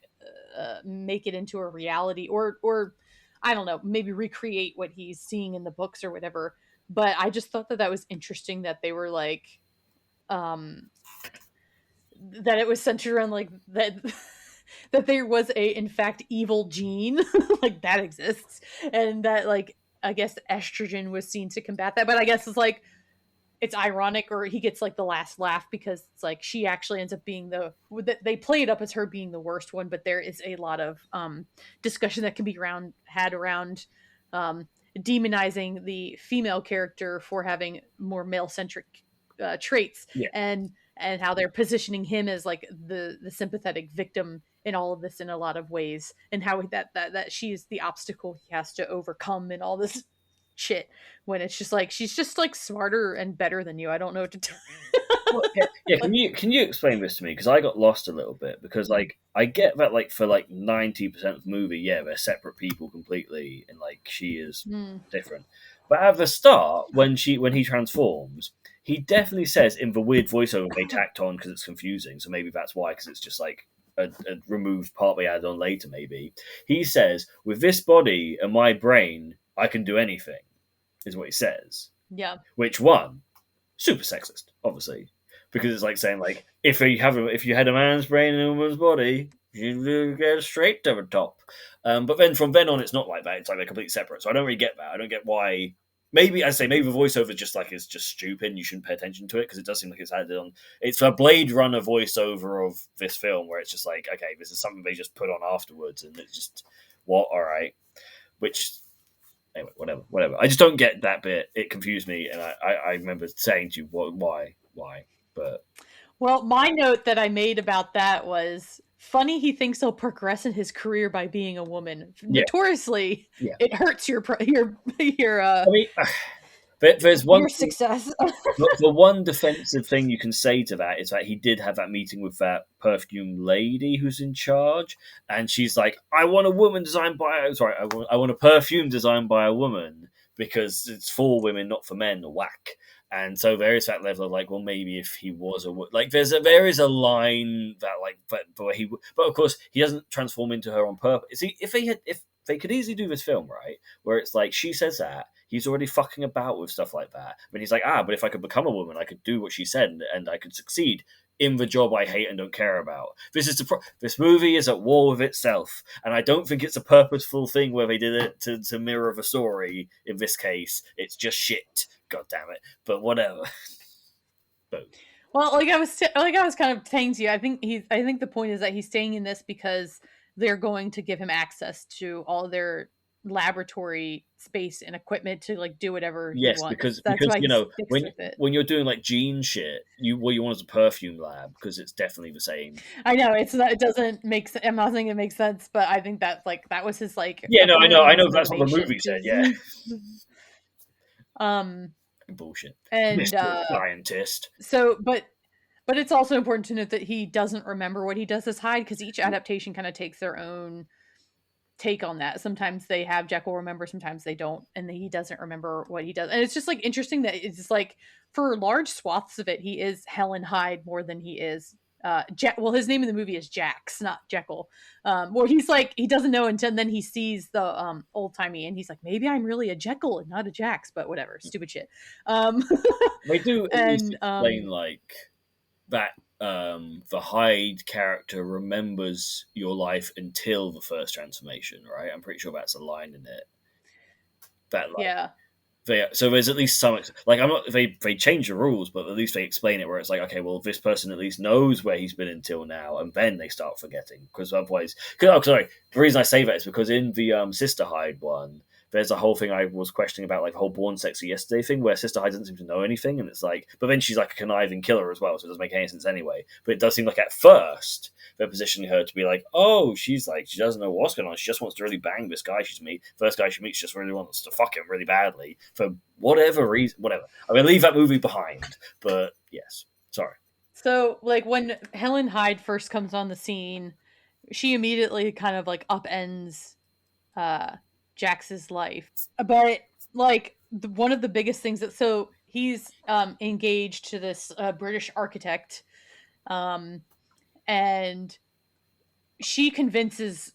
S2: make it into a reality, or I don't know, maybe recreate what he's seeing in the books or whatever. But I just thought that that was interesting that they were like um that it was centered around like that that there was a in fact evil gene like that exists, and that like I guess estrogen was seen to combat that. But I guess it's like it's ironic, or he gets like the last laugh, because it's like she actually ends up being they play it up as her being the worst one, but there is a lot of discussion that can be had around um demonizing the female character for having more male centric traits,
S1: Yeah.
S2: and how they're positioning him as like the sympathetic victim in all of this in a lot of ways, and how that she's the obstacle he has to overcome and all this shit, when it's just like she's just like smarter and better than you. I don't know what to tell.
S1: Well, yeah, yeah. Can you explain this to me? Because I got lost a little bit. Because like I get that like for like 90% of the movie, yeah, they're separate people completely, and like she is
S2: Hmm.
S1: different. But at the start, when he transforms, he definitely says in the weird voiceover they tacked on because it's confusing. So maybe that's why, because it's just like a removed part they added on later. Maybe he says, "With this body and my brain, I can do anything," is what he says.
S2: Yeah.
S1: Which one? Super sexist, obviously, because it's like saying like if you had a man's brain in a woman's body, you get straight to the top. But then from then on, it's not like that. It's like they're completely separate. So I don't really get that. I don't get why. maybe I say maybe the voiceover just like is just stupid and you shouldn't pay attention to it because it does seem like it's added on. It's a Blade Runner voiceover of this film where it's just like, okay, this is something they just put on afterwards and it's just what, all right. Which anyway, whatever. I just don't get that bit. It confused me, and I remember saying to you, what, why? But
S2: Well, my note that I made about that was funny. He thinks he'll progress in his career by being a woman.
S1: yeah,
S2: Notoriously,
S1: yeah.
S2: it hurts your
S1: I mean, there's one
S2: your
S1: thing.
S2: success.
S1: The one defensive thing you can say to that is that he did have that meeting with that perfume lady who's in charge, and she's like, "I want a woman designed by sorry, I want a perfume designed by a woman because it's for women, not for men." Whack. And so there is that level of like, well, maybe if he was like, there is a line that like, but of course he doesn't transform into her on purpose. See, if they could easily do this film right, where it's like she says that he's already fucking about with stuff like that. But he's like, but if I could become a woman, I could do what she said and I could succeed in the job I hate and don't care about. This movie is at war with itself, and I don't think it's a purposeful thing where they did it to mirror the story. In this case, it's just shit. God damn it! But whatever.
S2: Well, like I was kind of saying to you, I think the point is that he's staying in this because they're going to give him access to all their laboratory space and equipment to like do whatever he
S1: Yes,
S2: wants. That's
S1: because
S2: why
S1: you
S2: he
S1: know
S2: sticks with it.
S1: when you're doing like gene shit, what you want is a perfume lab because it's definitely the same.
S2: I know it's not. It doesn't make sense. I'm not saying it makes sense, but I think that like that was his like
S1: Yeah, no,
S2: apparently
S1: I
S2: his
S1: know that's what the
S2: motivation.
S1: movie said. Yeah,
S2: um
S1: bullshit,
S2: and
S1: Mr. Scientist.
S2: so but it's also important to note that he doesn't remember what he does as Hyde because each adaptation kind of takes their own take on that. Sometimes they have Jekyll remember, sometimes they don't, and he doesn't remember what he does. And it's just like interesting that it's just like for large swaths of it, he is Helen Hyde more than he is well, his name in the movie is Jax, not Jekyll. Where he's like he doesn't know until then he sees the old timey, and he's like, maybe I'm really a Jekyll and not a Jax, but whatever, stupid shit.
S1: They do at least
S2: And
S1: explain like that the Hyde character remembers your life until the first transformation, right? I'm pretty sure that's a line in it. That like
S2: yeah.
S1: so there's at least some like I'm not they change the rules, but at least they explain it where it's like, okay, well this person at least knows where he's been until now, and then they start forgetting because otherwise. Sorry, the reason I say that is because in the Sister Hyde one, there's a whole thing I was questioning about, like the whole Born Sexy Yesterday thing, where Sister Hyde doesn't seem to know anything, and it's like, but then she's like a conniving killer as well, so it doesn't make any sense anyway. But it does seem like at first they're positioning her to be like, oh, she's like, she doesn't know what's going on. She just wants to really bang this guy she's meet. First guy she meets just really wants to fuck him really badly for whatever reason. Whatever. I'm gonna leave that movie behind. But yes, sorry.
S2: So like when Helen Hyde first comes on the scene, she immediately kind of like upends Jax's life. But like one of the biggest things that so he's engaged to this British architect, and she convinces.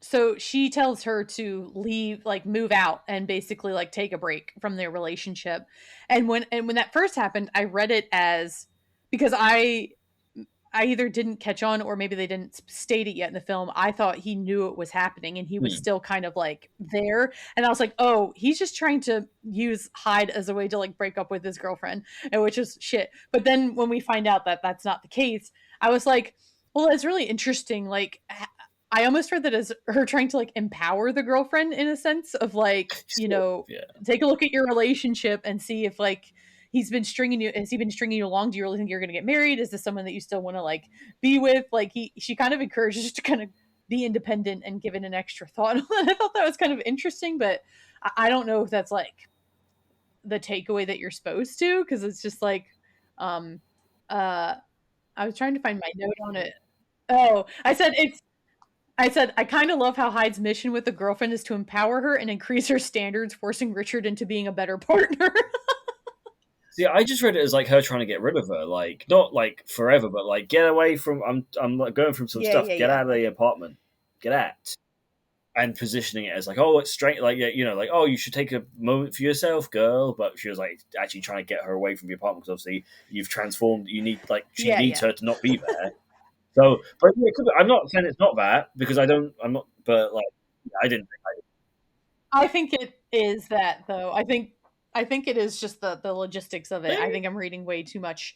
S2: So she tells her to leave, like move out, and basically like take a break from their relationship. And when that first happened, I read it as because I either didn't catch on or maybe they didn't state it yet in the film. I thought he knew it was happening and he was still kind of like there. And I was like, oh, he's just trying to use Hyde as a way to like break up with his girlfriend, and which is shit. But then when we find out that that's not the case, I was like, well, it's really interesting. Like, I almost read that as her trying to like empower the girlfriend in a sense of like, take a look at your relationship and see if like he's been stringing you. Has he been stringing you along? Do you really think you're going to get married? Is this someone that you still want to like be with? Like she kind of encourages you to kind of be independent and give it an extra thought. I thought that was kind of interesting, but I don't know if that's like the takeaway that you're supposed to, because it's just like, I was trying to find my note on it. Oh, I said I kind of love how Hyde's mission with the girlfriend is to empower her and increase her standards, forcing Richard into being a better partner.
S1: See, I just read it as like her trying to get rid of her, like not like forever, but like get away from. I'm like going from some stuff. Get out of the apartment. Get out. And positioning it as like, oh, it's straight, like like, oh, you should take a moment for yourself, girl. But she was like actually trying to get her away from the apartment because obviously you've transformed. You need like she needs her to not be there. So, but yeah, I'm not saying it's not that because I don't. I'm not. But like, I didn't.
S2: I think it is that though. I think I think it is just the logistics of it. I
S1: Maybe?
S2: think I'm reading way too much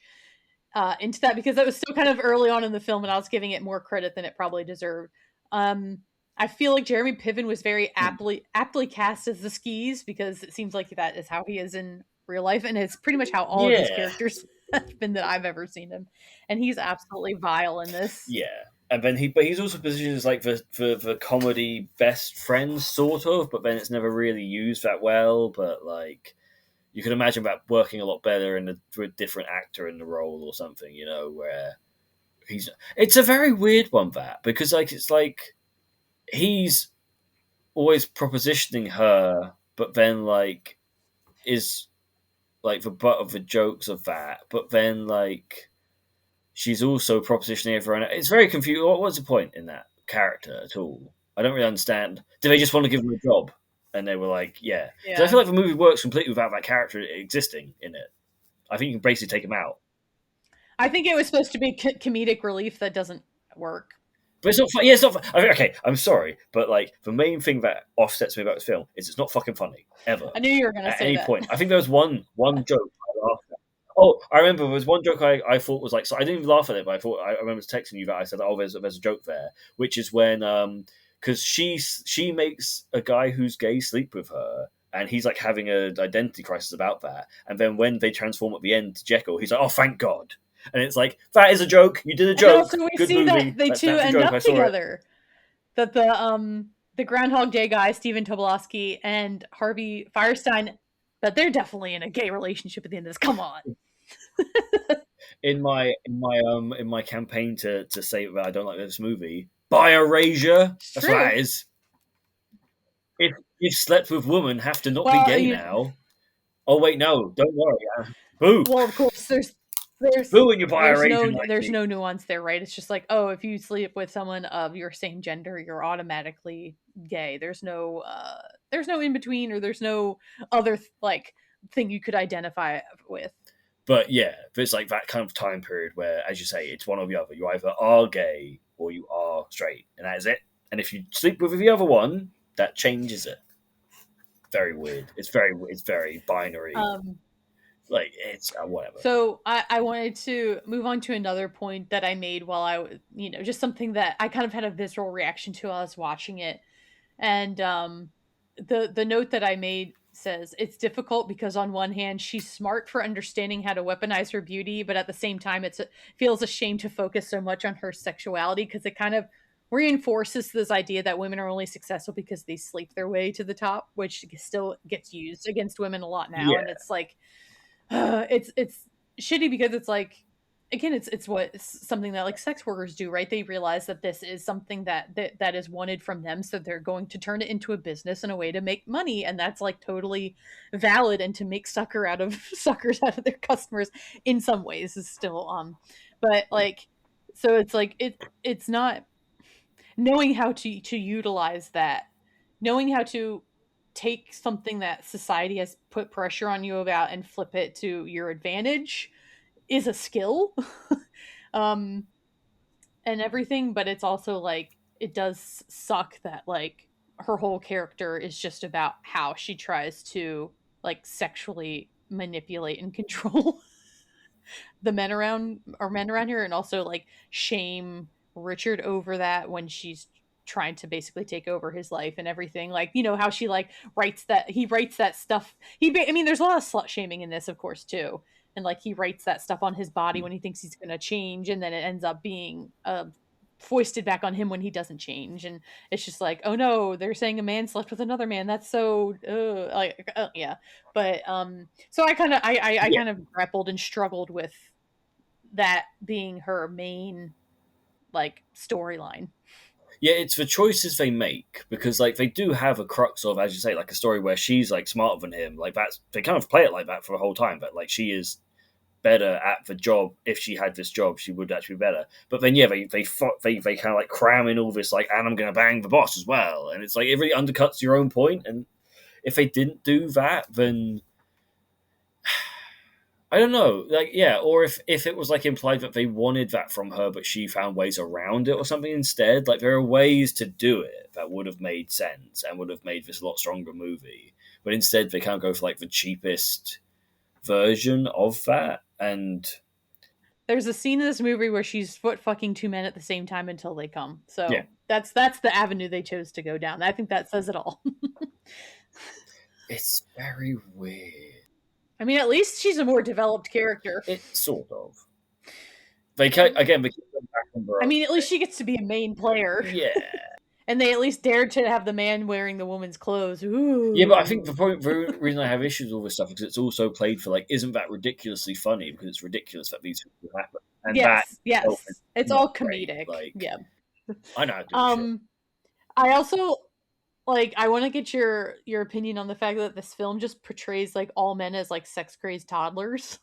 S2: into that because that was still kind of early on in the film, and I was giving it more credit than it probably deserved. Um, I feel like Jeremy Piven was very aptly cast as the skis because it seems like that is how he is in real life, and it's pretty much how all of his
S1: Yeah,
S2: characters have been that I've ever seen him, and he's absolutely vile in this.
S1: yeah. And then but he's also positioned as like the comedy best friend sort of, but then it's never really used that well. But like you could imagine that working a lot better for a different actor in the role or something, where he's. It's a very weird one that because like it's like he's always propositioning her, but then like is like the butt of the jokes of that, but then like she's also propositioning everyone. It's very confusing. What's the point in that character at all? I don't really understand. Do they just want to give him a job? And they were like, yeah. Because I
S2: Yeah,
S1: feel like the movie works completely without that character existing in it. I think you can basically take him out.
S2: I think it was supposed to be comedic relief that doesn't work.
S1: But it's not fun. Yeah, it's not fun. Okay, I'm sorry, but like the main thing that offsets me about this film is it's not fucking funny ever
S2: I knew you were going to
S1: at
S2: say
S1: any
S2: that.
S1: point. I think there was one joke I laughed at. Oh, I remember there was one joke I thought was like so I didn't even laugh at it, but I remember texting you that I said, oh, there's a joke there, which is when because she makes a guy who's gay sleep with her. And he's like having an identity crisis about that. And then when they transform at the end to Jekyll, he's like, "Oh, thank God!" And it's like that is a joke. You did a
S2: And also,
S1: joke.
S2: we
S1: Good
S2: see that
S1: movie.
S2: they two
S1: That's a
S2: end
S1: joke. I
S2: up
S1: saw it.
S2: together. That the Groundhog Day guy, Stephen Tobolowsky, and Harvey Firestein, that they're definitely in a gay relationship at the end of this. Come on,
S1: In my campaign to say that I don't like this movie, buy erasure.
S2: it's
S1: That's what
S2: true.
S1: that is. If slept with women have to not be
S2: Well,
S1: gay now. Oh wait, no, don't worry. Boo,
S2: well, of course, there's
S1: boo, and you buy erasure
S2: there's
S1: Nike.
S2: no nuance there, right? It's just like, oh, if you sleep with someone of your same gender, you're automatically gay. There's no in between, or there's no other like thing you could identify with.
S1: But yeah, there's like that kind of time period where, as you say, it's one or the other. You either are gay or you are straight, and that is it. And if you sleep with the other one, that changes it. Very weird. It's very binary.
S2: Um,
S1: Like it's whatever.
S2: So I wanted to move on to another point that I made while I was, just something that I kind of had a visceral reaction to while I was watching it. And the note that I made says it's difficult because on one hand she's smart for understanding how to weaponize her beauty, but at the same time feels ashamed to focus so much on her sexuality because it kind of reinforces this idea that women are only successful because they sleep their way to the top, which still gets used against women a lot now. And
S1: Yeah,
S2: it's like it's shitty because it's like again it's something that like sex workers do, right? They realize that this is something that is wanted from them, so they're going to turn it into a business and a way to make money, and that's like totally valid, and to make suckers out of their customers in some ways is still but like so it's like it's not knowing how to utilize that, knowing how to take something that society has put pressure on you about and flip it to your advantage is a skill. um and everything, but it's also like it does suck that like her whole character is just about how she tries to like sexually manipulate and control the men around here, and also like shame Richard over that when she's trying to basically take over his life and everything. Like, how she like writes that stuff. I mean, there's a lot of slut shaming in this, of course, too. And like he writes that stuff on his body when he thinks he's going to change, and then it ends up being foisted back on him when he doesn't change. And it's just like, oh no, they're saying a man slept with another man. That's so like yeah. But so I
S1: yeah,
S2: kind of grappled and struggled with that being her main like storyline.
S1: yeah. It's the choices they make because like they do have a crux of, as you say, like a story where she's like smarter than him. Like that's they kind of play it like that for the whole time, but like she is better at the job. If she had this job, she would actually be better. But then yeah, they kind of like cram in all this like, and I'm gonna bang the boss as well, and it's like it really undercuts your own point. And if they didn't do that, then I don't know, like yeah, or if it was like implied that they wanted that from her, but she found ways around it or something instead. Like there are ways to do it that would have made sense and would have made this a lot stronger movie, but instead they can't go for like the cheapest version of that. And
S2: There's a scene in this movie where she's foot fucking two men at the same time until they come.
S1: yeah,
S2: So that's the avenue they chose to go down. I think that says it all.
S1: it's very weird.
S2: I mean, at least she's a more developed character.
S1: It sort of. They can again. They keep going back on
S2: I
S1: bro.
S2: mean, at least she gets to be a main player.
S1: Yeah,
S2: And they at least dared to have the man wearing the woman's clothes.
S1: yeah, but I think
S2: Ooh.
S1: the reason I have issues with all this stuff is it's also played for like, isn't that ridiculously funny? Because it's ridiculous that these things happen, and that
S2: Yes,
S1: itself is
S2: yes. It's
S1: not
S2: all
S1: great.
S2: comedic.
S1: Like,
S2: Yeah.
S1: I know how to do shit.
S2: Um I also like I want to get your opinion on the fact that this film just portrays like all men as like sex crazed toddlers.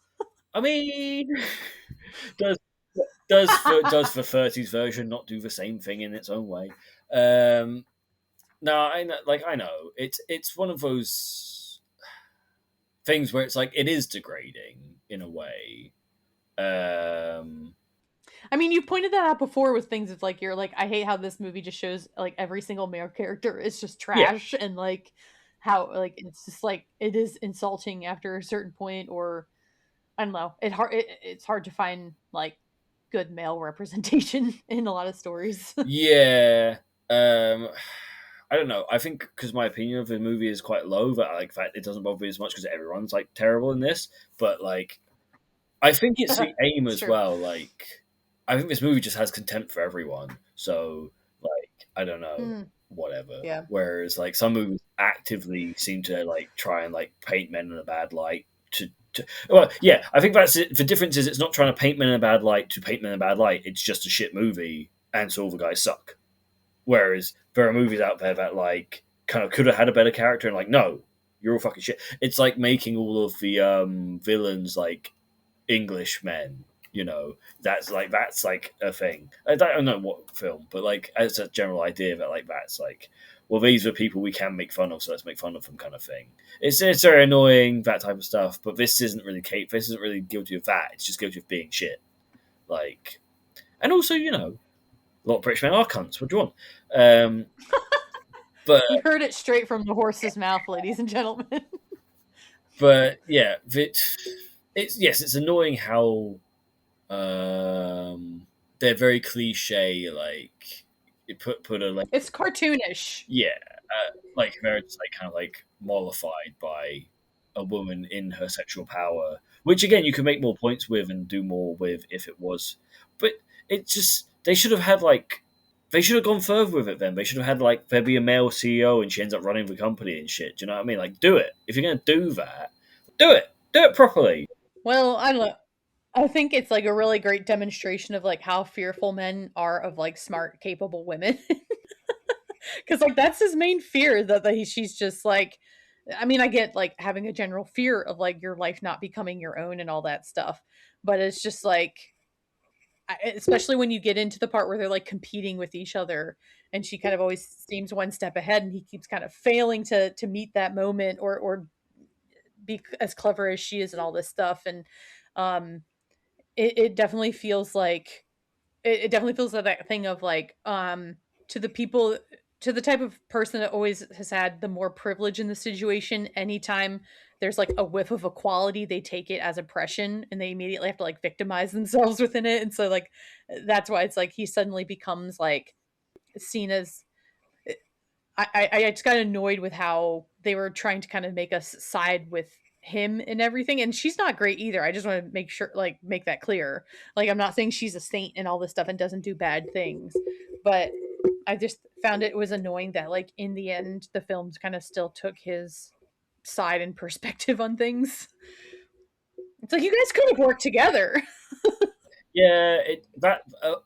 S1: I mean, does does the 30s version not do the same thing in its own way? No, I know, like I know it's one of those things where it's like it is degrading in a way. Um,
S2: I mean, you pointed that out before with things. It's like you're like, I hate how this movie just shows like every single male character is just
S1: yeah,
S2: trash, and like how like it's just like it is insulting after a certain point, or I don't know. It's hard to find like good male representation in a lot of stories.
S1: yeah. I don't know. I think because my opinion of the movie is quite low, that like that it doesn't bother me as much because everyone's like terrible in this. But like, I think it's the aim
S2: It's
S1: as
S2: true.
S1: well. Like, I think this movie just has contempt for everyone. So like, I don't know,
S2: Mm,
S1: whatever.
S2: yeah.
S1: Whereas like some movies actively seem to like try and like paint men in a bad light. Well, yeah, I think that's it. The difference is it's not trying to paint men in a bad light to paint men in a bad light. It's just a shit movie, and so all the guys suck. Whereas there are movies out there that like kind of could have had a better character and like, no, you're all fucking shit. It's like making all of the villains like English men. You know, that's like a thing. I don't know what film, but like as a general idea that like that's like, well, these are people we can make fun of, so let's make fun of them, kind of thing. It's very annoying, that type of stuff. But this isn't really This isn't really guilty of that. It's just guilty of being shit. Like, and also, you know, a lot of British men are cunts. What do you want? But
S2: You heard it straight from the horse's mouth, ladies and gentlemen.
S1: yeah, it's yes, it's annoying how they're very cliche. Like you put a like
S2: It's cartoonish.
S1: yeah, like they're just like kind of like mollified by a woman in her sexual power, which again you could make more points with and do more with if it was, but it just they should have had like they should have gone further with it. Then they should have had like there be a male CEO and she ends up running the company and shit. Do you know what I mean? Like do it if you're gonna do that, do it properly.
S2: Well, I don't know. I think it's like a really great demonstration of like how fearful men are of like smart, capable women. Because like that's his main fear that she's just like. I mean, I get like having a general fear of like your life not becoming your own and all that stuff, but it's just like, especially when you get into the part where they're like competing with each other, and she kind of always seems one step ahead, and he keeps kind of failing to meet that moment or be as clever as she is and all this stuff, and um, it definitely feels like it definitely feels like that thing of like to the people to the type of person that always has had the more privilege in the situation. Anytime there's like a whiff of equality, they take it as oppression and they immediately have to like victimize themselves within it, and so like that's why it's like he suddenly becomes like seen as I just got annoyed with how they were trying to kind of make us side with him and everything. And she's not great either. I just want to make sure, like, make that clear. Like, I'm not saying she's a saint and all this stuff and doesn't do bad things, but I just found it was annoying that, like, in the end, the films kind of still took his side and perspective on things. It's like you guys could have worked together.
S1: Yeah,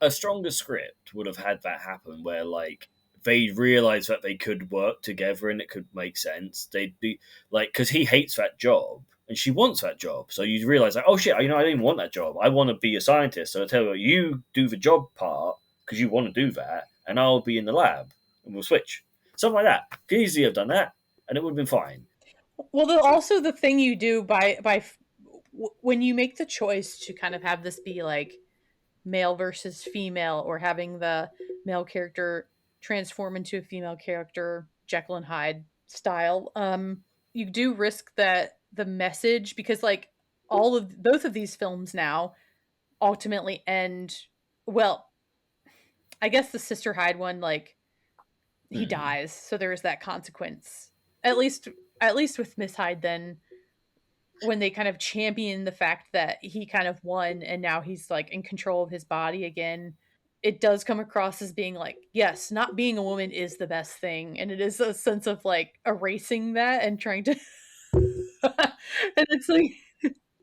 S1: a stronger script would have had that happen where like they realized that they could work together and it could make sense. They'd be like, because he hates that job and she wants that job, so you realize like, oh shit, you know, I didn't want that job. I want to be a scientist. So I tell you what, you do the job part because you want to do that, and I'll be in the lab and we'll switch. Something like that. Could easily have done that, and it would have been fine.
S2: Well, also the thing you do by when you make the choice to kind of have this be like male versus female, or having the male character transform into a female character, Jekyll and Hyde style, you do risk that the message, because like all of both of these films now ultimately end well. I guess the Sister Hyde one, like he
S1: Hmm.
S2: dies, so there is that consequence. At least, at least with Miss Hyde, then when they kind of champion the fact that he kind of won and now he's like in control of his body again, it does come across as being like, yes, not being a woman is the best thing, and it is a sense of like erasing that and trying to and it's like,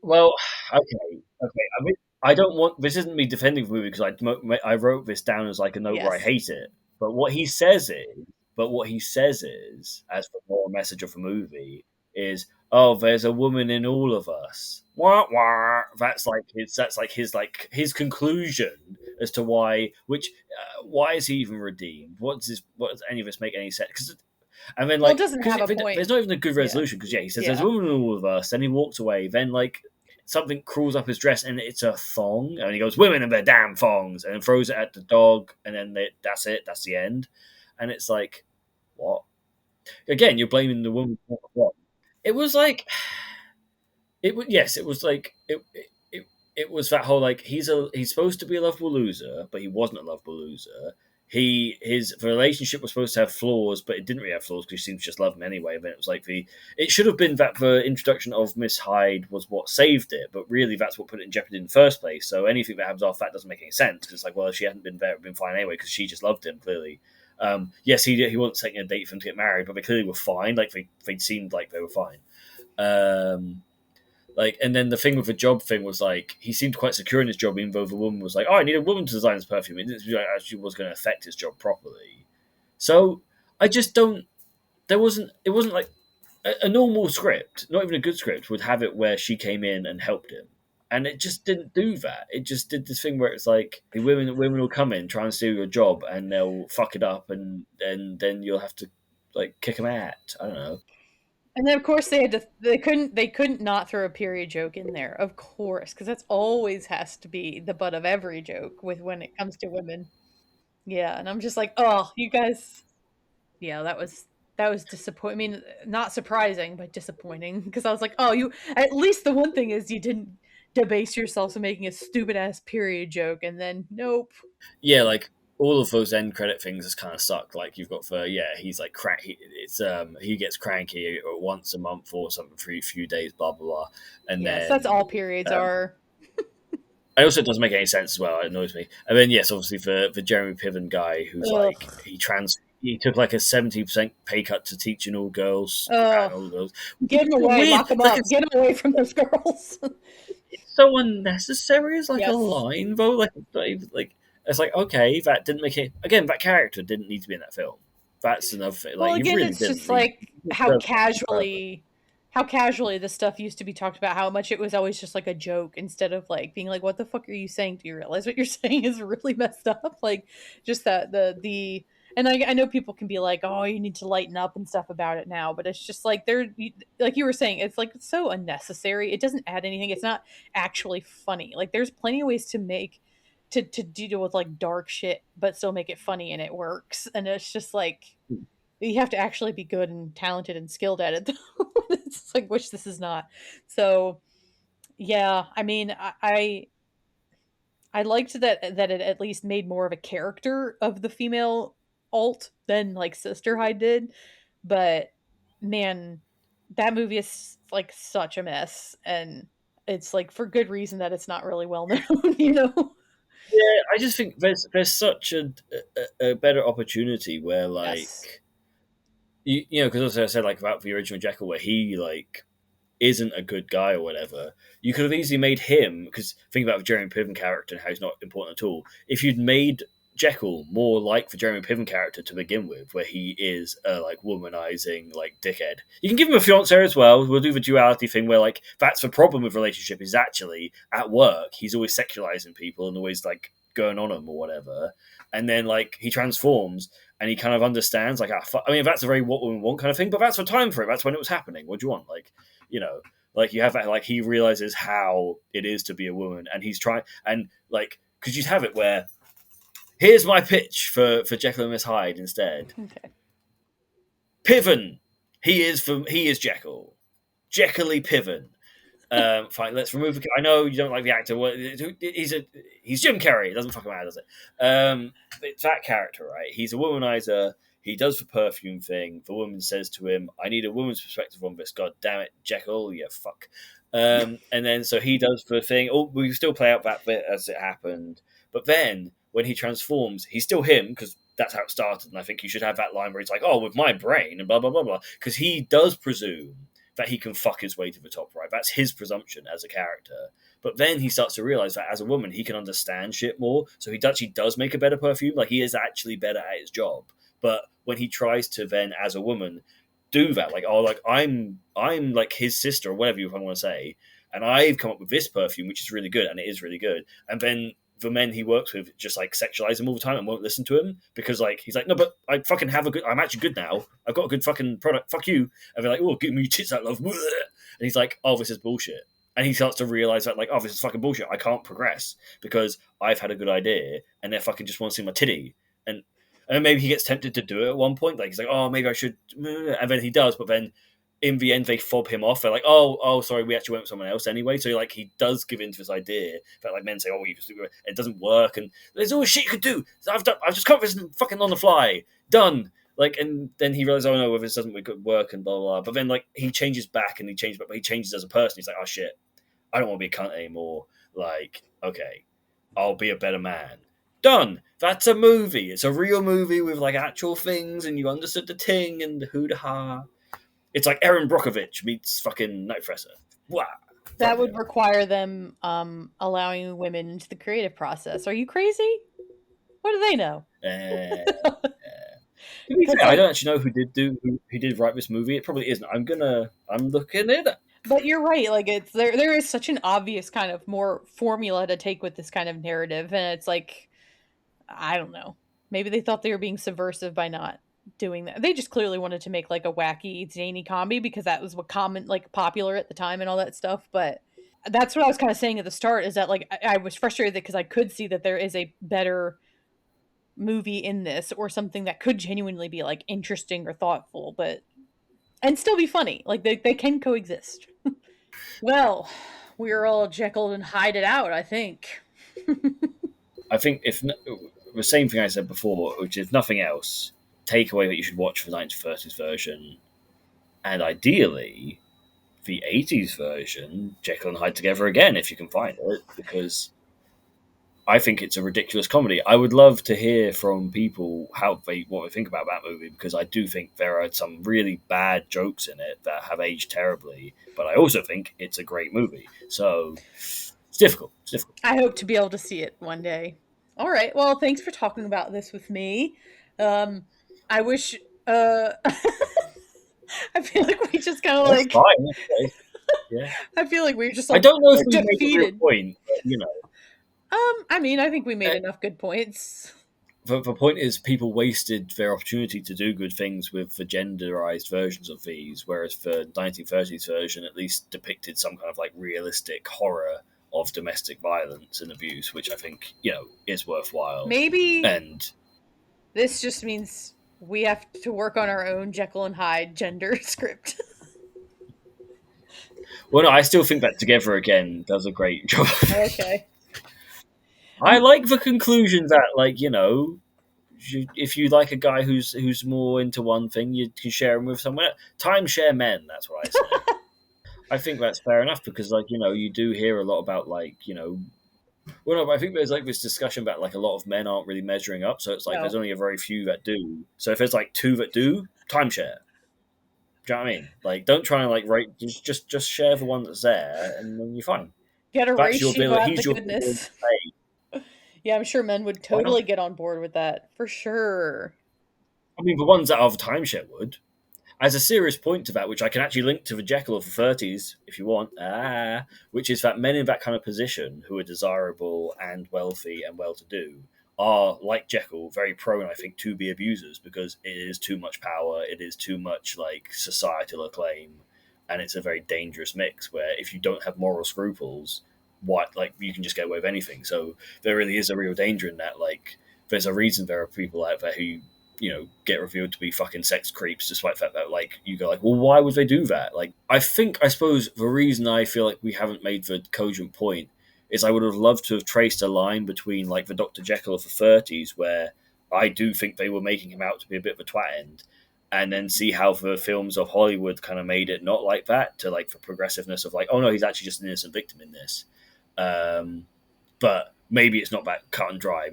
S1: Well, okay. I mean, I don't want this. Isn't me defending the movie because I wrote this down as like a note where I
S2: yes.
S1: hate it. But what he says is, as the moral message of the movie is, oh, there's a woman in all of us. Wah wah. That's like his conclusion as to why is he even redeemed? What does any of this make any sense? And then,
S2: Well, it
S1: like,
S2: doesn't
S1: because
S2: have a point.
S1: there's not even a good
S2: Yeah.
S1: resolution. Because yeah, he says there's a
S2: Yeah.
S1: woman in all of us. Then he walks away. Then like something crawls up his dress and it's a thong. And he goes, "Women and their damn thongs," and throws it at the dog. And then that's it. That's the end. And it's like, what? Again, you're blaming the woman for what? It was like it was like it was that whole like he's supposed to be a lovable loser, but he wasn't a lovable loser. The relationship was supposed to have flaws, but it didn't really have flaws because she seemed to just love him anyway. Then it was like it should have been that the introduction of Miss Hyde was what saved it, but really that's what put it in jeopardy in the first place. So anything that happens off that doesn't make any sense because it's like, well, if she hadn't been there, it would have been fine anyway because she just loved him clearly. Yes, he wasn't taking a date for them to get married, but they clearly were fine. Like they seemed like they were fine. Um, like, and then the thing with the job thing was like he seemed quite secure in his job, even though the woman was like, "Oh, I need a woman to design this perfume." It didn't actually was going to affect his job properly. So I just don't. There wasn't. It wasn't like a normal script, not even a good script, would have it where she came in and helped him, and it just didn't do that. It just did this thing where it's like the women will come in, try and steal your job, and they'll fuck it up, and then you'll have to like kick them out. I don't know.
S2: And then of course they had to they couldn't not throw a period joke in there, of course, because that's always has to be the butt of every joke with when it comes to women. Yeah, and I'm just like, oh, you guys, yeah, that was disappointing. I mean, not surprising, but disappointing because I was like, oh, you at least the one thing is you didn't debase yourself to making a stupid ass period joke, and then nope.
S1: Yeah, like all of those end credit things has kind of sucked. Like you've got he's like he gets cranky once a month or something for a few days, blah blah blah, and
S2: Yes, that's
S1: then
S2: all periods
S1: um,
S2: are.
S1: it also doesn't make any sense as well. It annoys me. And then yes, obviously for the Jeremy Piven guy who's
S2: Ugh,
S1: like he took like a 70% pay cut to teaching all girls,
S2: ugh.
S1: all girls, which
S2: Get
S1: is
S2: him
S1: so
S2: away,
S1: weird.
S2: lock him
S1: Like
S2: up, get him away from those girls.
S1: it's so unnecessary as like a
S2: Yes.
S1: line though. Like it's like okay, that didn't make it again. That character didn't need to be in that film. That's another thing.
S2: Well,
S1: Like you
S2: again,
S1: really
S2: it's
S1: didn't
S2: just
S1: need.
S2: like how casually this stuff used to be talked about, how much it was always just like a joke instead of like being like, what the fuck are you saying? Do you realize what you're saying is really messed up? Like just that the and I know people can be like, oh, you need to lighten up and stuff about it now, but it's just like like you were saying, it's like it's so unnecessary. It doesn't add anything. It's not actually funny. Like there's plenty of ways to make to deal with like dark shit, but still make it funny, and it works. And it's just like you have to actually be good and talented and skilled at it. It's like, which this is not. So yeah, I mean, I liked that it at least made more of a character of the female alt than like Sister Hyde did. But man, that movie is like such a mess, and it's like for good reason that it's not really well known, you know.
S1: Yeah, I just think there's such a better opportunity where
S2: Yes.
S1: like you know because also I said like about the original Jekyll where he like isn't a good guy or whatever, you could have easily made him because think about the Jeremy Piven character and how he's not important at all. If you'd made Jekyll more like the Jeremy Piven character to begin with, where he is a like womanizing like dickhead, you can give him a fiance as well. We'll do the duality thing where like that's the problem with relationship is actually at work he's always sexualizing people and always like going on them or whatever, and then like he transforms and he kind of understands like I mean that's a very what women want kind of thing, but that's the time for it. That's when it was happening. What do you want? Like you know. Like you have that, like he realizes how it is to be a woman, and he's trying, and like because you'd have it where here's my pitch for Jekyll and Miss Hyde instead.
S2: Okay.
S1: Piven, he is Jekyll, Jekyll-y Piven. Fine, let's remove. I know you don't like the actor. He's Jim Carrey. It doesn't fucking matter, does it? It's that character, right? He's a womanizer. He does the perfume thing. The woman says to him, "I need a woman's perspective on this." God damn it, Jekyll, you fuck. And then so he does the thing. Oh, we still play out that bit as it happened, but then when he transforms, he's still him because that's how it started. And I think you should have that line where it's like, "Oh, with my brain," and blah blah blah blah, because he does presume that he can fuck his way to the top, right? That's his presumption as a character. But then he starts to realize that as a woman, he can understand shit more. So he actually does make a better perfume. Like he is actually better at his job. But when he tries to then, as a woman, do that, like, oh, like I'm like his sister or whatever you want to say, and I've come up with this perfume which is really good, and it is really good. And then the men he works with just like sexualize him all the time and won't listen to him because like he's like, no, but I fucking have a good. I'm actually good now. I've got a good fucking product. Fuck you. And they're like, oh, give me your tits out, love. And he's like, oh, this is bullshit. And he starts to realize that like, oh, this is fucking bullshit. I can't progress because I've had a good idea and they fucking just want to see my titty. And maybe he gets tempted to do it at one point. Like he's like, oh, maybe I should. And then he does, but then in the end, they fob him off. They're like, oh, sorry, we actually went with someone else anyway. So like, he does give in to this idea that like men say, oh, it doesn't work, and there's always shit you could do. I've just come this fucking on the fly, done. Like, and then he realizes, oh no, this doesn't work, and blah blah blah. But then like he changes back, and he changes as a person. He's like, oh shit, I don't want to be a cunt anymore. Like, okay, I'll be a better man. Done. That's a movie. It's a real movie with like actual things, and you understood the ting and the hoo ha. It's like Aaron Brockovich meets fucking Nightfresser. Wow.
S2: That would require them allowing women into the creative process. Are you crazy? What do they know?
S1: To be fair, I don't actually know who did write this movie. It probably isn't. I'm looking it up.
S2: But you're right. Like it's there is such an obvious kind of more formula to take with this kind of narrative, and it's like I don't know. Maybe they thought they were being subversive by not doing that. They just clearly wanted to make like a wacky, zany comedy because that was what popular at the time and all that stuff. But that's what I was kind of saying at the start is that like I was frustrated because I could see that there is a better movie in this or something that could genuinely be like interesting or thoughtful, but and still be funny. Like they can coexist. Well, we are all Jekyll and Hyde it out, I think.
S1: I think if the same thing I said before, which is nothing else, takeaway that you should watch for the 1930s version, and ideally the 80s version, Jekyll and Hyde Together Again, if you can find it, because I think it's a ridiculous comedy. I would love to hear from people what they think about that movie, because I do think there are some really bad jokes in it that have aged terribly, but I also think it's a great movie. So it's difficult.
S2: I hope to be able to see it one day. All right. Well, thanks for talking about this with me. I wish. I feel like we just kind of like.
S1: Fine. Okay. Yeah.
S2: I feel like we just. Like,
S1: I don't know if we
S2: defeated.
S1: made a real point, but, you know.
S2: I mean, I think we made enough good points.
S1: The point is, people wasted their opportunity to do good things with the genderized versions of these, whereas the 1930s version at least depicted some kind of like realistic horror of domestic violence and abuse, which I think, you know, is worthwhile.
S2: Maybe
S1: and
S2: this just means we have to work on our own Jekyll and Hyde gender script.
S1: Well, no, I still think that Together Again does a great job.
S2: Okay.
S1: I like the conclusion that, like, you know, if you like a guy who's more into one thing, you can share him with someone else. Timeshare men, that's what I say. I think that's fair enough because, like, you know, you do hear a lot about, like, you know, well, no, but I think there's like this discussion about like a lot of men aren't really measuring up, so it's like there's only a very few that do. So if there's like two that do, timeshare. Do you know what I mean? Like, don't try and like rate. Just share the one that's there, and then you're fine.
S2: Get a
S1: That's
S2: ratio
S1: your
S2: out the goodness. Yeah, I'm sure men would totally get on board with that for sure.
S1: I mean, the ones that are the timeshare would. As a serious point to that, which I can actually link to the Jekyll of the 30s if you want, which is that men in that kind of position who are desirable and wealthy and well-to-do are, like Jekyll, very prone, I think, to be abusers because it is too much power, it is too much like societal acclaim, and it's a very dangerous mix where if you don't have moral scruples, what like you can just get away with anything. So there really is a real danger in that. Like, there's a reason there are people out there who get revealed to be fucking sex creeps, despite the fact that like you go like, well, why would they do that? Like, I suppose the reason I feel like we haven't made the cogent point is I would have loved to have traced a line between like the Dr. Jekyll of the 30s, where I do think they were making him out to be a bit of a twat end, and then see how the films of Hollywood kind of made it not like that, to like the progressiveness of like, oh no, he's actually just an innocent victim in this. But maybe it's not that cut and dry.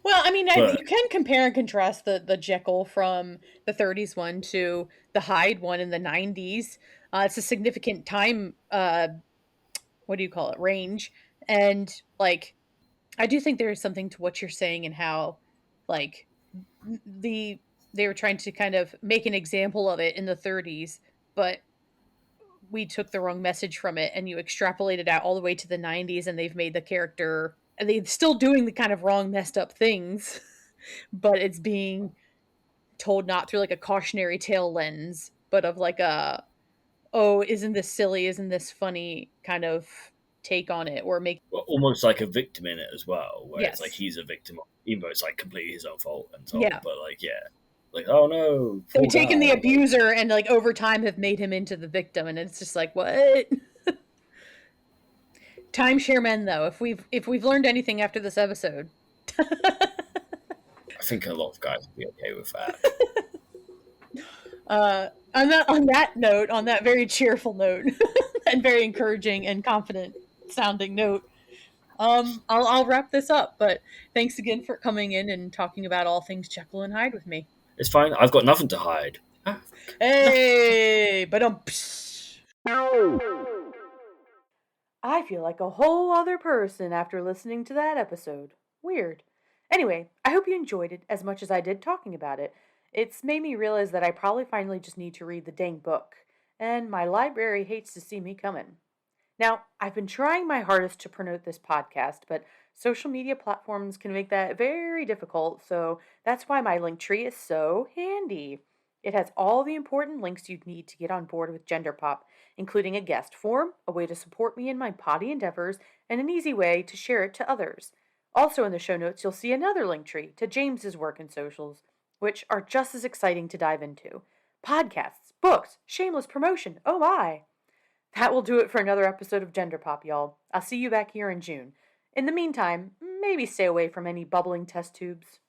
S2: Well, I mean, you
S1: But
S2: can compare and contrast the Jekyll from the 30s one to the Hyde one in the 90s. It's a significant time, what do you call it, range. And, like, I do think there is something to what you're saying and how, like, the they were trying to kind of make an example of it in the 30s, but we took the wrong message from it, and you extrapolated out all the way to the 90s, and they've made the character, and they're still doing the kind of wrong, messed up things, but it's being told not through like a cautionary tale lens, but of like a, oh, isn't this silly? Isn't this funny kind of take on it, or make,
S1: almost like a victim in it as well, where it's like
S2: yes.
S1: he's a victim, even though it's like completely his own fault and so on.
S2: Yeah.
S1: But like, yeah, like, oh no,
S2: They've
S1: poor
S2: taken the
S1: guy. Like,
S2: abuser and like over time have made him into the victim, and it's just like, what? Timeshare men, though, if we've learned anything after this episode.
S1: I think a lot of guys would be okay with that.
S2: On that note, on that very cheerful note, and very encouraging and confident sounding note, I'll wrap this up. But thanks again for coming in and talking about all things Jekyll and Hyde with me.
S1: It's fine. I've got nothing to hide.
S2: Hey, but I feel like a whole other person after listening to that episode. Weird. Anyway, I hope you enjoyed it as much as I did talking about it. It's made me realize that I probably finally just need to read the dang book, and my library hates to see me coming. Now, I've been trying my hardest to promote this podcast, but social media platforms can make that very difficult, so that's why my link tree is so handy. It has all the important links you'd need to get on board with Gender Pop, including a guest form, a way to support me in my potty endeavors, and an easy way to share it to others. Also in the show notes, you'll see another link tree to James's work and socials, which are just as exciting to dive into. Podcasts, books, shameless promotion, oh my! That will do it for another episode of Gender Pop, y'all. I'll see you back here in June. In the meantime, maybe stay away from any bubbling test tubes.